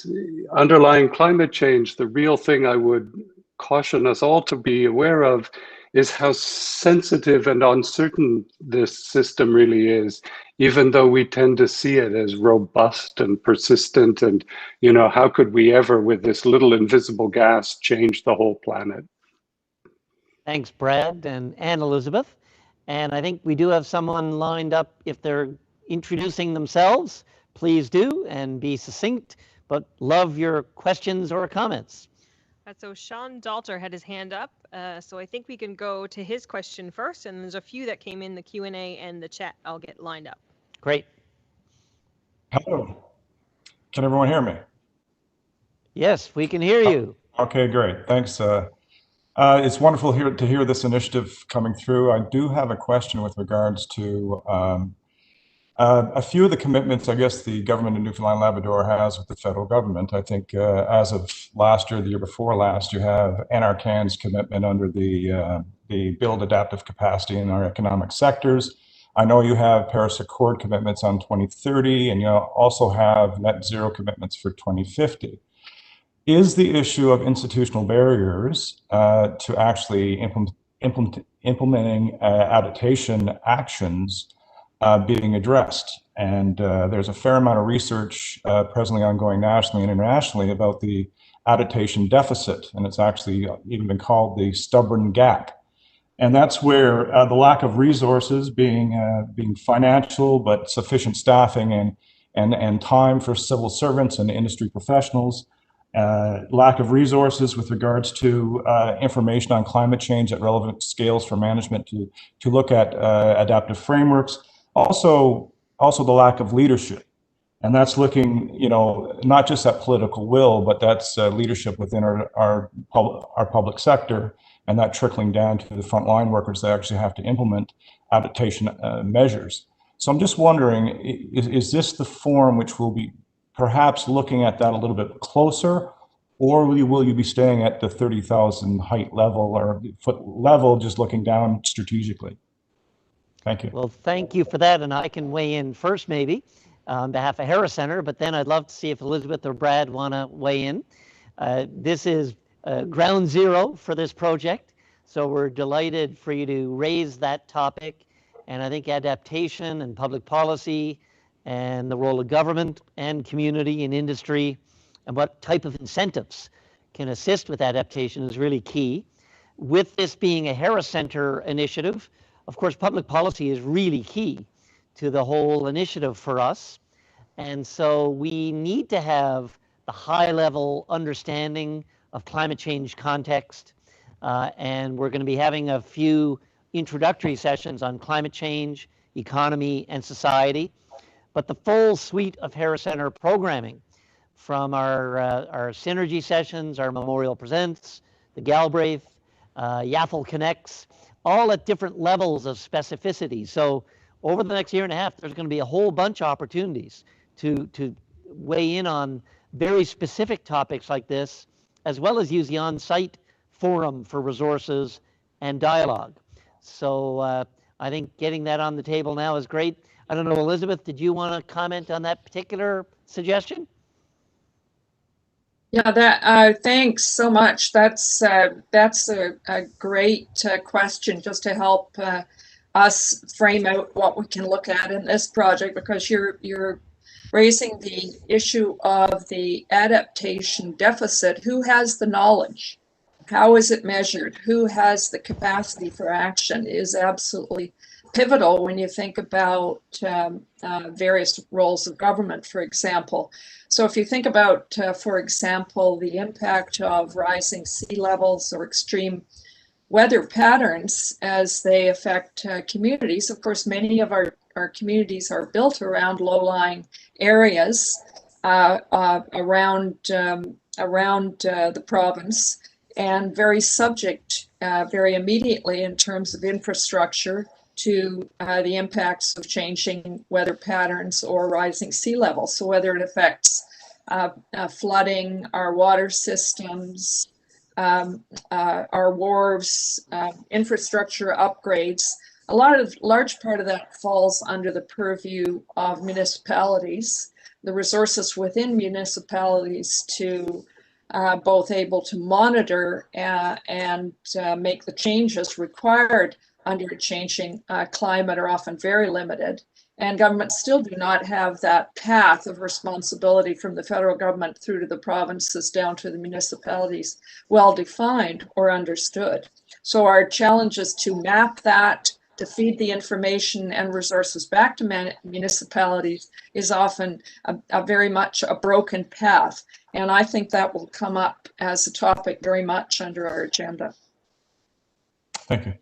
underlying climate change, the real thing I would caution us all to be aware of is how sensitive and uncertain this system really is, even though we tend to see it as robust and persistent. And, you know, how could we ever, with this little invisible gas, change the whole planet? Thanks, Brad and Elizabeth. And I think we do have someone lined up. If they're introducing themselves, please do, and be succinct, but love your questions or comments. So Sean Dalter had his hand up, so I think we can go to his question first, and there's a few that came in the Q&A and the chat. I'll get lined up. Great. Hello. Can everyone hear me? Yes, we can hear you. Okay, great. Thanks. It's wonderful to hear this initiative coming through. I do have a question with regards to a few of the commitments, I guess, the government of Newfoundland and Labrador has with the federal government. I think as of last year, the year before last, you have NRCan's commitment under the Build Adaptive Capacity in our economic sectors. I know you have Paris Accord commitments on 2030, and you also have net zero commitments for 2050. Is the issue of institutional barriers to actually implementing adaptation actions being addressed? And there's a fair amount of research presently ongoing nationally and internationally about the adaptation deficit, and it's actually even been called the stubborn gap. And that's where the lack of resources, being financial, but sufficient staffing and time for civil servants and industry professionals, lack of resources with regards to information on climate change at relevant scales for management to look at adaptive frameworks. Also the lack of leadership. And that's looking, you know, not just at political will, but that's leadership within our public sector and that trickling down to the frontline workers that actually have to implement adaptation measures. So I'm just wondering, is this the forum which will be perhaps looking at that a little bit closer, or will you be staying at the 30,000 height level or foot level, just looking down strategically? Thank you. Well, thank you for that, and I can weigh in first maybe on behalf of Harris Center, but then I'd love to see if Elizabeth or Brad want to weigh in. This is ground zero for this project, so we're delighted for you to raise that topic. And I think adaptation and public policy and the role of government and community and industry and what type of incentives can assist with adaptation is really key. With this being a Harris Center initiative, of course, public policy is really key to the whole initiative for us. And so we need to have the high level understanding of climate change context. And we're going to be having a few introductory sessions on climate change, economy, and society. But the full suite of Harris Center programming, from our Synergy sessions, our Memorial Presents, the Galbraith, YAFL Connects, all at different levels of specificity. So over the next year and a half, there's going to be a whole bunch of opportunities to weigh in on very specific topics like this, as well as use the on-site forum for resources and dialogue. So I think getting that on the table now is great. I don't know, Elizabeth, did you want to comment on that particular suggestion? Yeah, thanks so much. That's a great question, just to help us frame out what we can look at in this project, because you're raising the issue of the adaptation deficit. Who has the knowledge? How is it measured? Who has the capacity for action is absolutely pivotal when you think about various roles of government, for example. So if you think about, for example, the impact of rising sea levels or extreme weather patterns as they affect communities, of course, many of our communities are built around low-lying areas around the province, and very subject very immediately in terms of infrastructure to the impacts of changing weather patterns or rising sea levels. So whether it affects flooding, our water systems, our wharves, infrastructure upgrades, a large part of that falls under the purview of municipalities, the resources within municipalities to both able to monitor and make the changes required under a changing climate are often very limited. And governments still do not have that path of responsibility from the federal government through to the provinces down to the municipalities well defined or understood. So our challenge is to map that, to feed the information and resources back to municipalities is often a very much a broken path. And I think that will come up as a topic very much under our agenda. Thank you.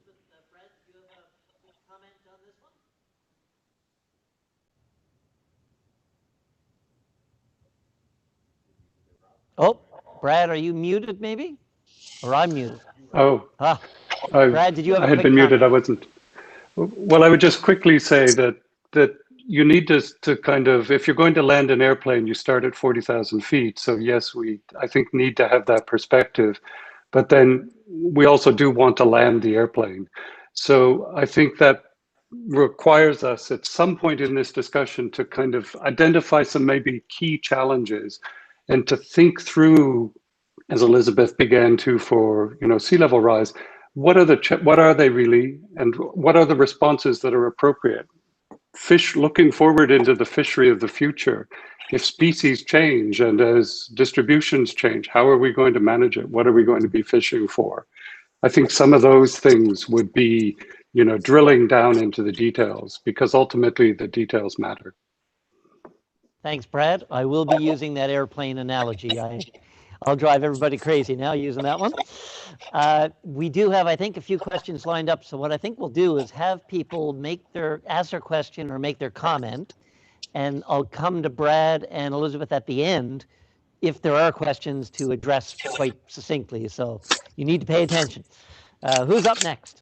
Oh, Brad, are you muted maybe? Or I'm muted? Oh, Brad, did you have I had been muted, I wasn't. Well, I would just quickly say that you need to kind of, if you're going to land an airplane, you start at 40,000 feet. So yes, I think need to have that perspective, but then we also do want to land the airplane. So I think that requires us at some point in this discussion to kind of identify some maybe key challenges and to think through, as Elizabeth began to for sea level rise, what are they really, and what are the responses that are appropriate? Looking forward into the fishery of the future. If species change and as distributions change, how are we going to manage it? What are we going to be fishing for? I think some of those things would be, drilling down into the details, because ultimately the details matter. Thanks, Brad. I will be using that airplane analogy. I'll drive everybody crazy now using that one. We do have, I think, a few questions lined up. So what I think we'll do is have people ask their question or make their comment, and I'll come to Brad and Elizabeth at the end if there are questions to address quite succinctly. So you need to pay attention. Who's up next?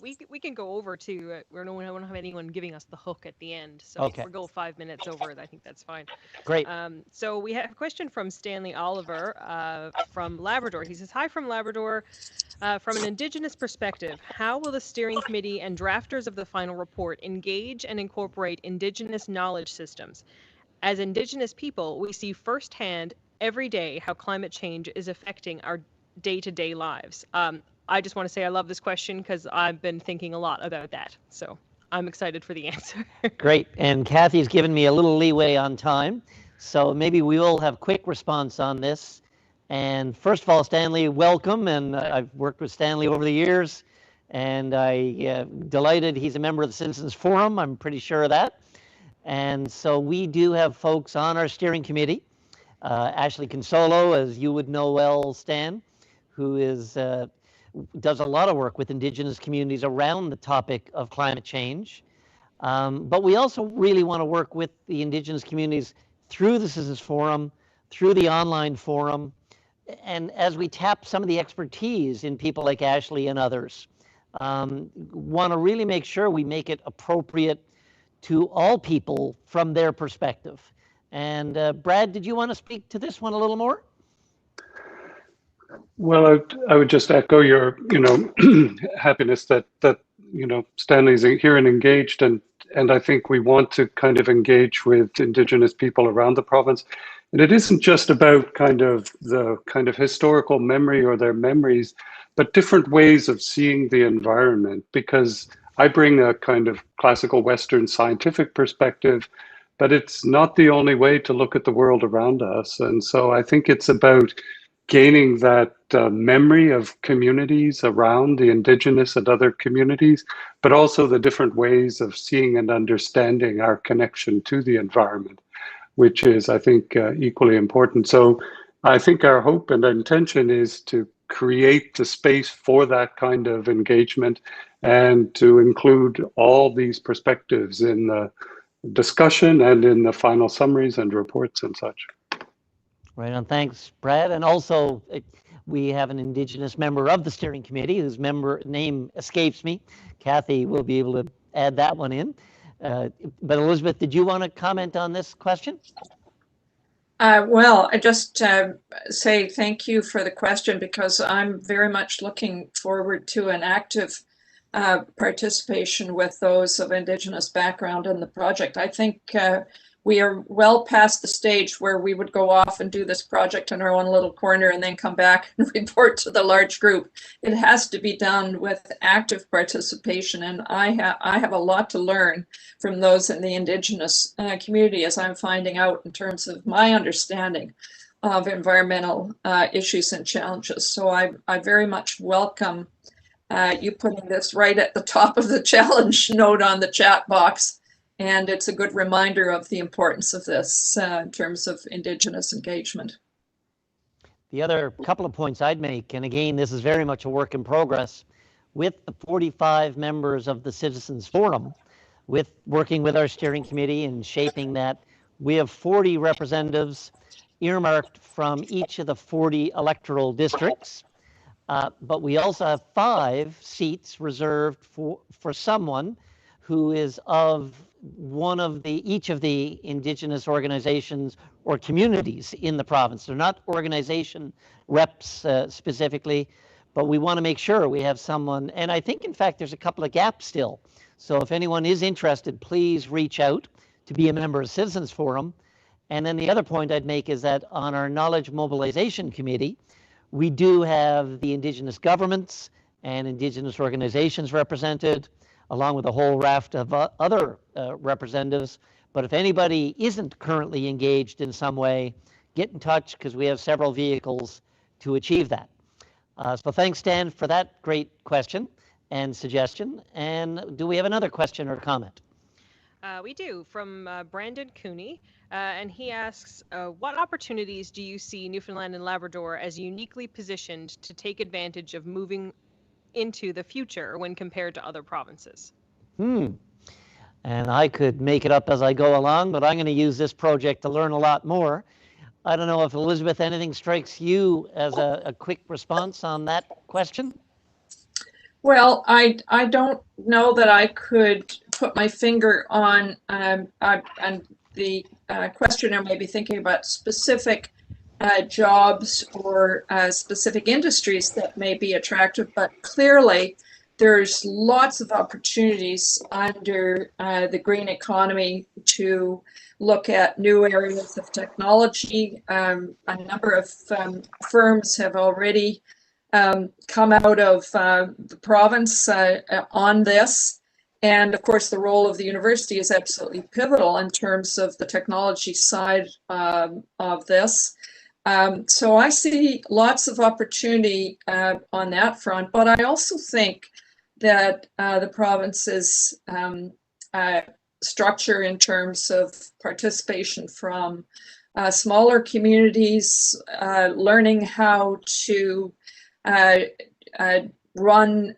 We can go over to we don't have anyone giving us the hook at the end, so Okay. we'll go 5 minutes over it. I think that's fine. Great. So we have a question from Stanley Oliver from Labrador. He says, "Hi from Labrador. From an Indigenous perspective, how will the steering committee and drafters of the final report engage and incorporate Indigenous knowledge systems? As Indigenous people, we see firsthand every day how climate change is affecting our day-to-day lives." I just want to say I love this question because I've been thinking a lot about that. So I'm excited for the answer. Great. And Kathy's given me a little leeway on time. So maybe we will have quick response on this. And first of all, Stanley, welcome. And I've worked with Stanley over the years. And I'm delighted he's a member of the Citizens Forum. I'm pretty sure of that. And so we do have folks on our steering committee. Ashley Consolo, as you would know well, Stan, who does a lot of work with Indigenous communities around the topic of climate change. But we also really want to work with the Indigenous communities through the Citizens Forum, through the online forum, and as we tap some of the expertise in people like Ashley and others, want to really make sure we make it appropriate to all people from their perspective. And Brad, did you want to speak to this one a little more? Well, I would just echo your, happiness that Stanley's here and engaged, and I think we want to kind of engage with Indigenous people around the province. And it isn't just about the historical memory or their memories, but different ways of seeing the environment, because I bring a kind of classical Western scientific perspective, but it's not the only way to look at the world around us. And so I think it's about gaining that memory of communities around the Indigenous and other communities, but also the different ways of seeing and understanding our connection to the environment, which is, I think, equally important. So I think our hope and intention is to create the space for that kind of engagement and to include all these perspectives in the discussion and in the final summaries and reports and such. Right on. Thanks, Brad. And also, we have an Indigenous member of the steering committee whose name escapes me. Kathy will be able to add that one in. But Elizabeth, did you want to comment on this question? Well, I just say thank you for the question, because I'm very much looking forward to an active participation with those of Indigenous background in the project. I think we are well past the stage where we would go off and do this project in our own little corner and then come back and report to the large group. It has to be done with active participation, and I have a lot to learn from those in the Indigenous community, as I'm finding out in terms of my understanding of environmental issues and challenges. So I very much welcome you putting this right at the top of the challenge note on the chat box. And it's a good reminder of the importance of this in terms of Indigenous engagement. The other couple of points I'd make, and again, this is very much a work in progress, with the 45 members of the Citizens Forum, working with our steering committee and shaping that, we have 40 representatives earmarked from each of the 40 electoral districts. But we also have 5 seats reserved for someone who is of each of the Indigenous organizations or communities in the province. They're not organization reps specifically, but we want to make sure we have someone. And I think, in fact, there's a couple of gaps still. So if anyone is interested, please reach out to be a member of Citizens Forum. And then the other point I'd make is that on our Knowledge Mobilization Committee, we do have the Indigenous governments and Indigenous organizations represented, along with a whole raft of other representatives. But if anybody isn't currently engaged in some way, get in touch, because we have several vehicles to achieve that. So thanks, Stan, for that great question and suggestion. And do we have another question or comment? We do, from Brandon Cooney, and he asks, what opportunities do you see Newfoundland and Labrador as uniquely positioned to take advantage of moving into the future when compared to other provinces? And I could make it up as I go along, but I'm going to use this project to learn a lot more. I don't know if, Elizabeth, anything strikes you as a quick response on that question? Well, I don't know that I could put my finger on the questioner may be thinking about specific jobs or specific industries that may be attractive, but clearly there's lots of opportunities under the green economy to look at new areas of technology. A number of firms have already come out of the province on this. And of course, the role of the university is absolutely pivotal in terms of the technology side of this. So I see lots of opportunity on that front, but I also think that the province's structure in terms of participation from smaller communities, learning how to run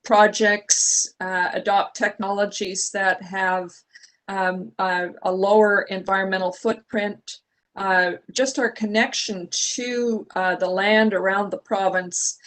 projects, adopt technologies that have a lower environmental footprint, just our connection to the land around the province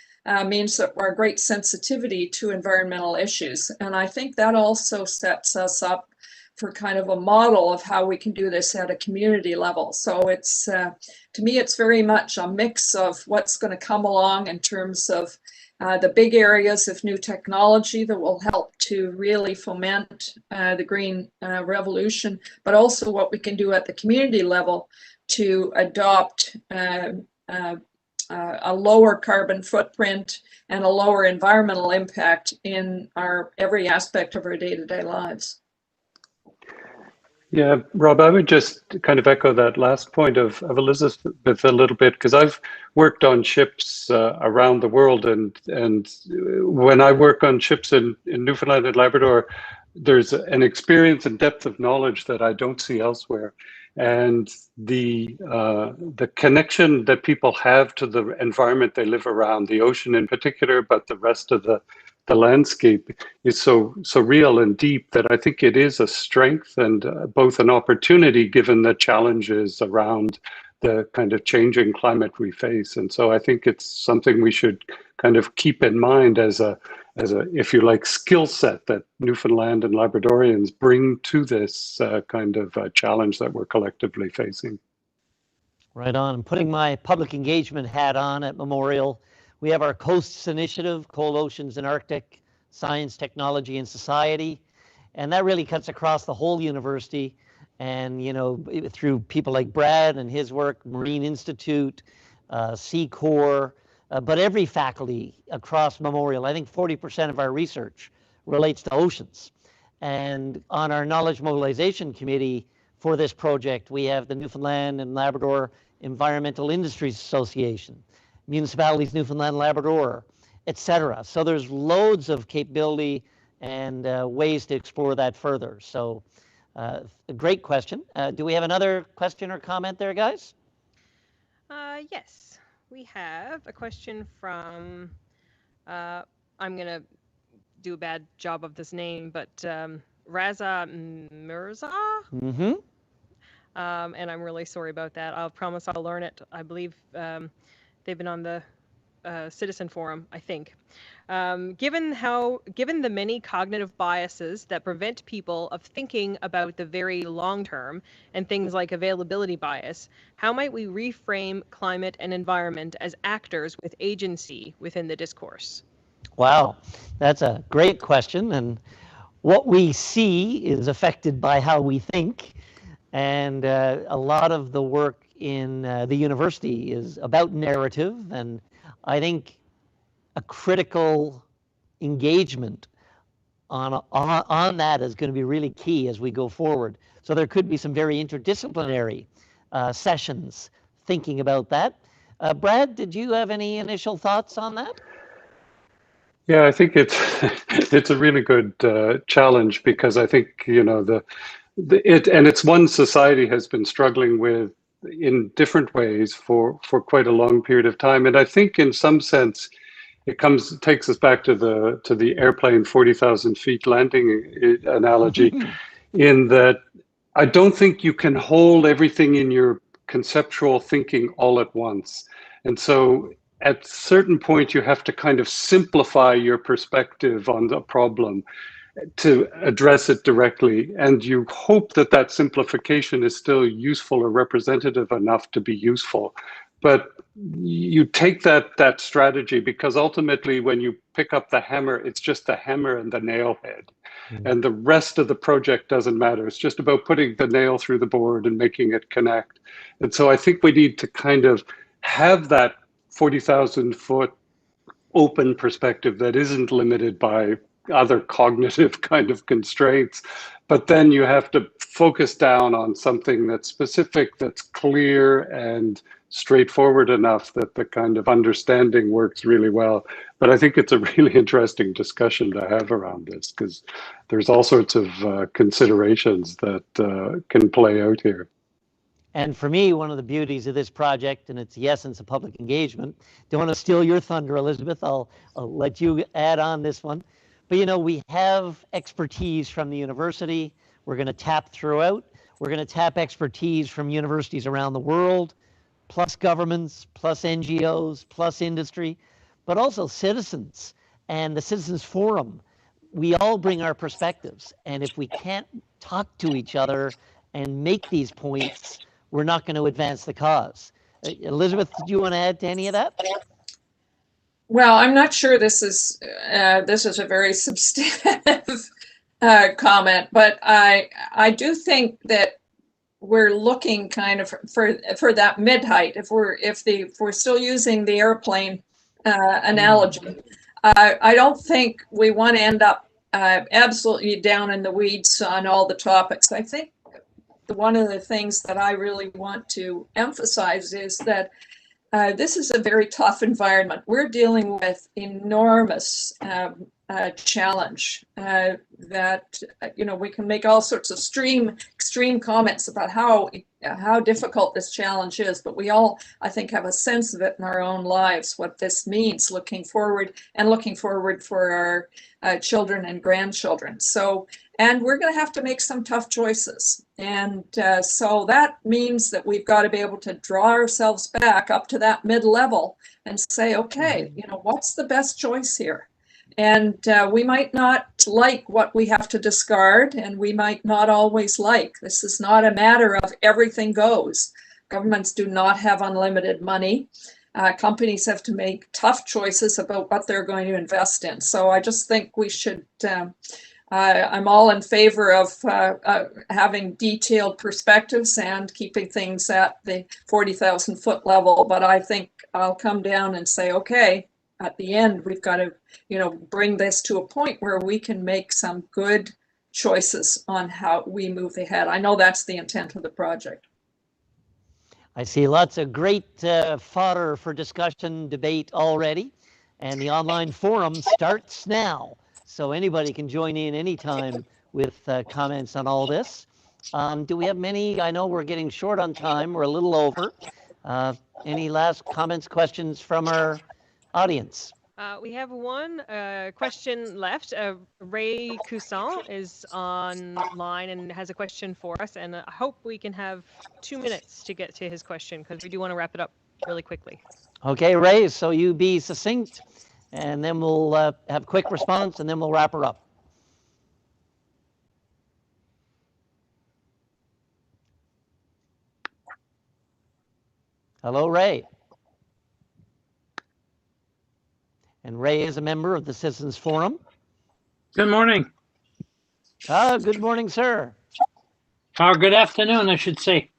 means that we're a great sensitivity to environmental issues. And I think that also sets us up for kind of a model of how we can do this at a community level. So it's, to me, it's very much a mix of what's going to come along in terms of the big areas of new technology that will help to really foment the green revolution, but also what we can do at the community level to adopt a lower carbon footprint and a lower environmental impact in our every aspect of our day-to-day lives. Yeah, Rob, I would just kind of echo that last point of Elizabeth a little bit, because I've worked on ships around the world, and when I work on ships in Newfoundland and Labrador, there's an experience and depth of knowledge that I don't see elsewhere. And the connection that people have to the environment they live around, the ocean in particular, but the rest of the landscape is so real and deep that I think it is a strength and both an opportunity given the challenges around the kind of changing climate we face. And so I think it's something we should kind of keep in mind as a, if you like, skill set that Newfoundland and Labradorians bring to this kind of challenge that we're collectively facing. Right on. I'm putting my public engagement hat on at Memorial. We have our Coasts Initiative, Cold Oceans and Arctic, Science, Technology, and Society. And that really cuts across the whole university. And, you know, through people like Brad and his work, Marine Institute, Sea Corps, but every faculty across Memorial. I think 40% of our research relates to oceans. And on our Knowledge Mobilization Committee for this project, we have the Newfoundland and Labrador Environmental Industries Association, Municipalities Newfoundland and Labrador, etc. So there's loads of capability and ways to explore that further. So a great question. Do we have another question or comment there, guys? Yes, we have a question from, I'm going to do a bad job of this name, but Raza Mirza? Mm-hmm. And I'm really sorry about that. I'll promise I'll learn it. I believe they've been on the Citizen Forum, I think. Given the many cognitive biases that prevent people of thinking about the very long term and things like availability bias, how might we reframe climate and environment as actors with agency within the discourse? Wow, that's a great question. And what we see is affected by how we think. And a lot of the work in the university is about narrative, and I think a critical engagement on that is going to be really key as we go forward. So there could be some very interdisciplinary sessions thinking about that. Brad, did you have any initial thoughts on that? Yeah, I think it's a really good challenge, because I think, you know, it's one society has been struggling with in different ways for quite a long period of time. And I think in some sense, it takes us back to the airplane 40,000 feet landing analogy, in that I don't think you can hold everything in your conceptual thinking all at once. And so at certain point you have to kind of simplify your perspective on the problem to address it directly, and you hope that that simplification is still useful or representative enough to be useful. But you take that strategy, because ultimately when you pick up the hammer, it's just the hammer and the nail head. And the rest of the project doesn't matter. It's just about putting the nail through the board and making it connect. And so I think we need to kind of have that 40,000 foot open perspective that isn't limited by other cognitive kind of constraints. But then you have to focus down on something that's specific, that's clear and straightforward enough that the kind of understanding works really well. But I think it's a really interesting discussion to have around this, because there's all sorts of considerations that can play out here. And for me, one of the beauties of this project, and it's the essence of public engagement, don't want to steal your thunder, Elizabeth, I'll let you add on this one. But, you know, we have expertise from the university. We're going to tap throughout. We're going to tap expertise from universities around the world, plus governments, plus NGOs, plus industry, but also citizens and the Citizens Forum. We all bring our perspectives. And if we can't talk to each other and make these points, we're not going to advance the cause. Elizabeth, did you want to add to any of that? Well, I'm not sure this is a very substantive comment, but I do think that we're looking kind of for that mid height. If we're still using the airplane analogy, I don't think we want to end up absolutely down in the weeds on all the topics. I think one of the things that I really want to emphasize is that this is a very tough environment. We're dealing with enormous challenge that, you know, we can make all sorts of extreme comments about how difficult this challenge is, but we all, I think, have a sense of it in our own lives, what this means looking forward for our children and grandchildren. So, and we're going to have to make some tough choices. And so that means that we've got to be able to draw ourselves back up to that mid-level and say, okay, you know, what's the best choice here? And we might not like what we have to discard, and we might not always like. This is not a matter of everything goes. Governments do not have unlimited money. Companies have to make tough choices about what they're going to invest in. So I just think we should, I'm all in favor of having detailed perspectives and keeping things at the 40,000 foot level. But I think I'll come down and say, okay, at the end, we've got to, you know, bring this to a point where we can make some good choices on how we move ahead. I know that's the intent of the project. I see lots of great fodder for discussion, debate already, and the online forum starts now. So anybody can join in anytime with comments on all this. Do we have many? I know we're getting short on time. We're a little over. Any last comments, questions from our audience? We have one question left. Ray Cousin is online and has a question for us, and I hope we can have 2 minutes to get to his question, because we do want to wrap it up really quickly. Okay, Ray, so you be succinct, and then we'll have quick response, and then we'll wrap her up. Hello, Ray. And Ray is a member of the Citizens Forum. Good morning. Good morning, sir. Or good afternoon, I should say.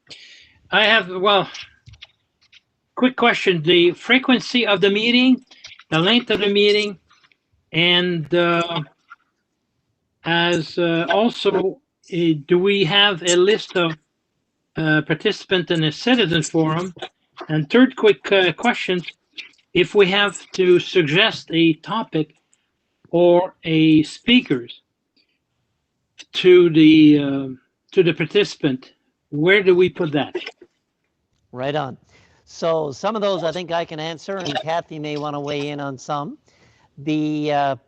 I have, well, quick question. The frequency of the meeting, the length of the meeting, and also, do we have a list of participants in the Citizens Forum? And third quick question, if we have to suggest a topic or a speakers to the participant, where do we put that? Right on. So some of those I think I can answer, and Kathy may want to weigh in on some. The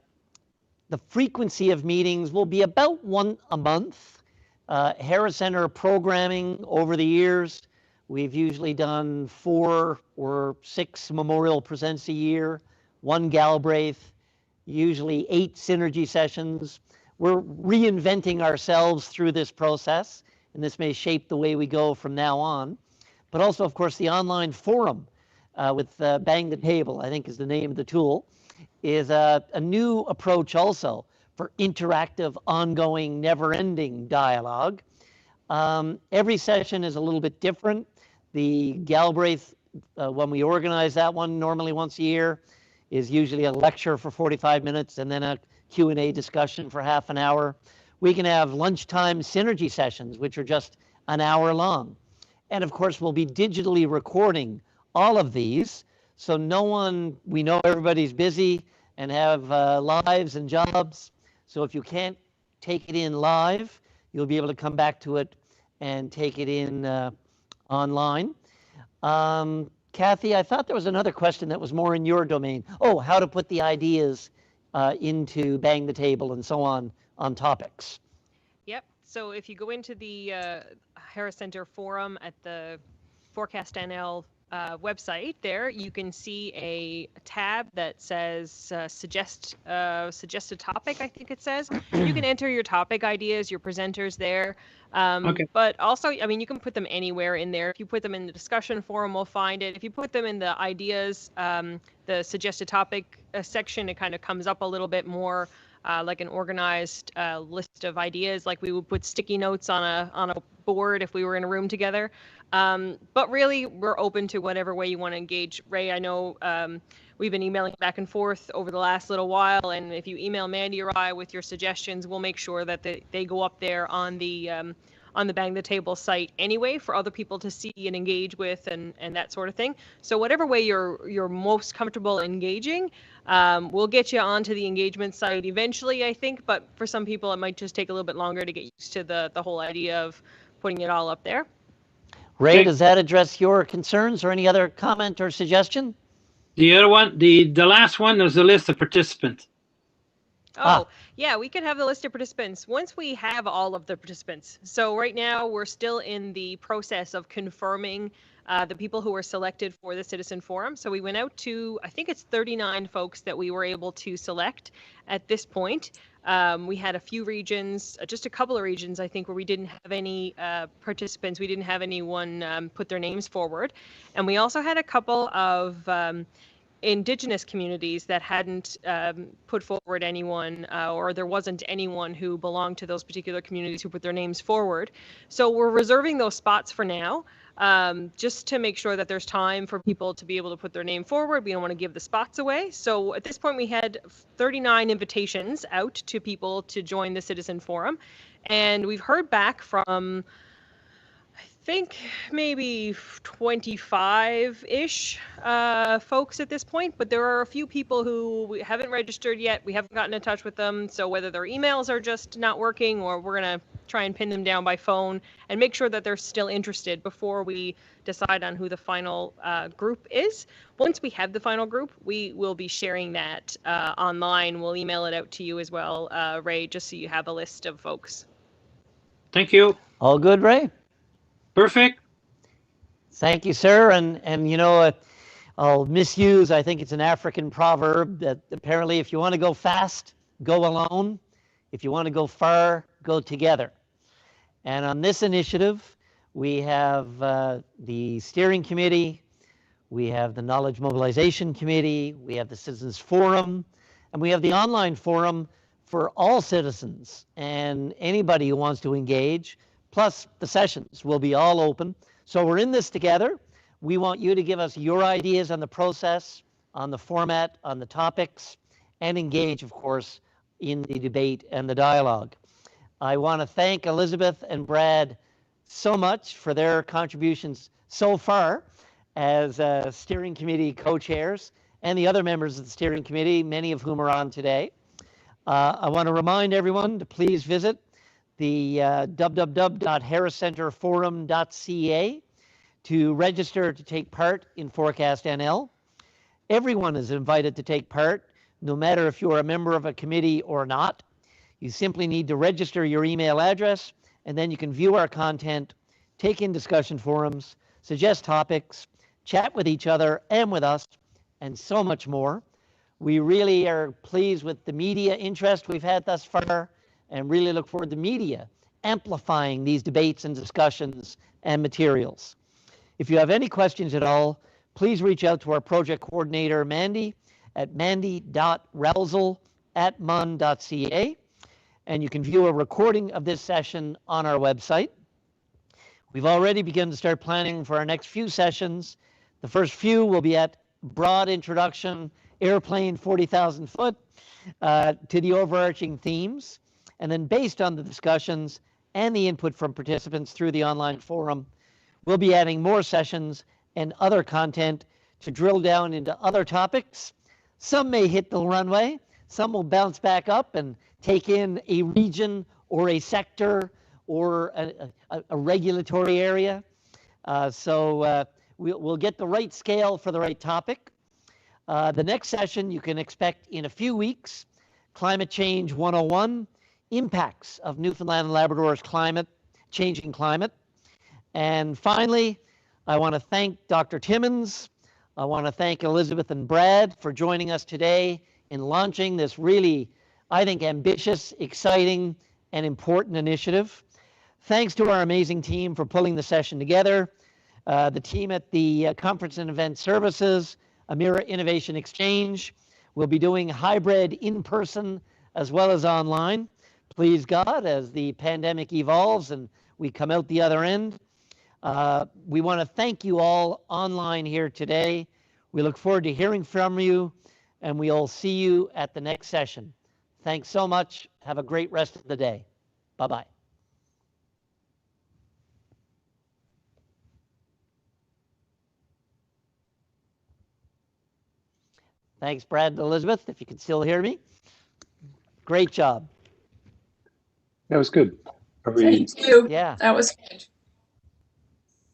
frequency of meetings will be about one a month. Harris Center programming over the years We've usually done 4 or 6 Memorial Presents a year, 1 Galbraith, usually 8 Synergy sessions. We're reinventing ourselves through this process, and this may shape the way we go from now on. But also, of course, the online forum with Bang the Table, I think is the name of the tool, is a new approach also for interactive, ongoing, never-ending dialogue. Every session is a little bit different. The Galbraith, when we organize that one, normally once a year, is usually a lecture for 45 minutes and then a Q&A discussion for half an hour. We can have lunchtime Synergy sessions, which are just an hour long. And of course, we'll be digitally recording all of these. So we know everybody's busy and have lives and jobs. So if you can't take it in live, you'll be able to come back to it and take it in online. Kathy, I thought there was another question that was more in your domain. Oh, how to put the ideas into Bang the Table and so on topics. Yep. So if you go into the Harris Center forum at the Forecast NL website, there you can see a tab that says suggest a topic, I think it says. You can enter your topic ideas, your presenters there. Okay. But also, I mean, you can put them anywhere in there. If you put them in the discussion forum, we'll find it. If you put them in the ideas, the suggested topic section, it kind of comes up a little bit more like an organized list of ideas, like we would put sticky notes on a board if we were in a room together. But really, we're open to whatever way you want to engage. Ray, I know we've been emailing back and forth over the last little while, and if you email Mandy or I with your suggestions, we'll make sure that they go up there on the Bang the Table site anyway for other people to see and engage with and that sort of thing. So whatever way you're most comfortable engaging, we'll get you onto the engagement site eventually, I think. But for some people, it might just take a little bit longer to get used to the whole idea of putting it all up there. Ray, Okay. does that address your concerns or any other comment or suggestion? The other one, the last one, there's a list of participants. Oh, yeah, we can have the list of participants once we have all of the participants. So right now we're still in the process of confirming the people who were selected for the Citizen Forum. So we went out to, I think it's 39 folks that we were able to select at this point. We had a few regions, just a couple of regions, I think, where we didn't have any participants. We didn't have anyone put their names forward. And we also had a couple of Indigenous communities that hadn't put forward anyone, or there wasn't anyone who belonged to those particular communities who put their names forward. So we're reserving those spots for now, just to make sure that there's time for people to be able to put their name forward. We don't want to give the spots away. So at this point, we had 39 invitations out to people to join the Citizen Forum. And we've heard back from, I think, maybe 25-ish folks at this point, but there are a few people who we haven't registered yet. We haven't gotten in touch with them. So whether their emails are just not working, or we're going to try and pin them down by phone and make sure that they're still interested before we decide on who the final group is. Once we have the final group, we will be sharing that online. We'll email it out to you as well, Ray, just so you have a list of folks. Thank you. All good, Ray? Perfect. Thank you, sir. And you know, I'll misuse, I think it's an African proverb that apparently if you want to go fast, go alone. If you want to go far, go together. And on this initiative, we have the steering committee, we have the Knowledge Mobilization Committee, we have the Citizens Forum, and we have the online forum for all citizens and anybody who wants to engage, plus the sessions will be all open. So we're in this together. We want you to give us your ideas on the process, on the format, on the topics, and engage, of course, in the debate and the dialogue. I want to thank Elizabeth and Brad so much for their contributions so far as steering committee co-chairs, and the other members of the steering committee, many of whom are on today. I want to remind everyone to please visit the www.harriscenterforum.ca to register to take part in Forecast NL. Everyone is invited to take part, no matter if you're a member of a committee or not. You simply need to register your email address, and then you can view our content, take in discussion forums, suggest topics, chat with each other and with us, and so much more. We really are pleased with the media interest we've had thus far and really look forward to media amplifying these debates and discussions and materials. If you have any questions at all, please reach out to our project coordinator, Mandy, at mandy.relzel@mun.ca, and you can view a recording of this session on our website. We've already begun to start planning for our next few sessions. The first few will be at broad introduction, airplane 40,000 foot, to the overarching themes. And then based on the discussions and the input from participants through the online forum, we'll be adding more sessions and other content to drill down into other topics. Some may hit the runway, some will bounce back up and take in a region or a sector or a regulatory area. We'll get the right scale for the right topic. The next session you can expect in a few weeks, Climate Change 101, Impacts of Newfoundland and Labrador's changing climate. And finally, I want to thank Dr. Timmins. I want to thank Elizabeth and Brad for joining us today in launching this really, I think, ambitious, exciting, and important initiative. Thanks to our amazing team for pulling the session together. The team at the Conference and Event Services, Amira Innovation Exchange, will be doing hybrid in-person as well as online. Please God, as the pandemic evolves and we come out the other end. We want to thank you all online here today. We look forward to hearing from you, and we'll see you at the next session. Thanks so much. Have a great rest of the day. Bye-bye. Thanks, Brad and Elizabeth, if you can still hear me. Great job. That was good. Thank you. Yeah. That was good.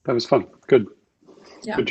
That was fun. Good. Yeah. Good job.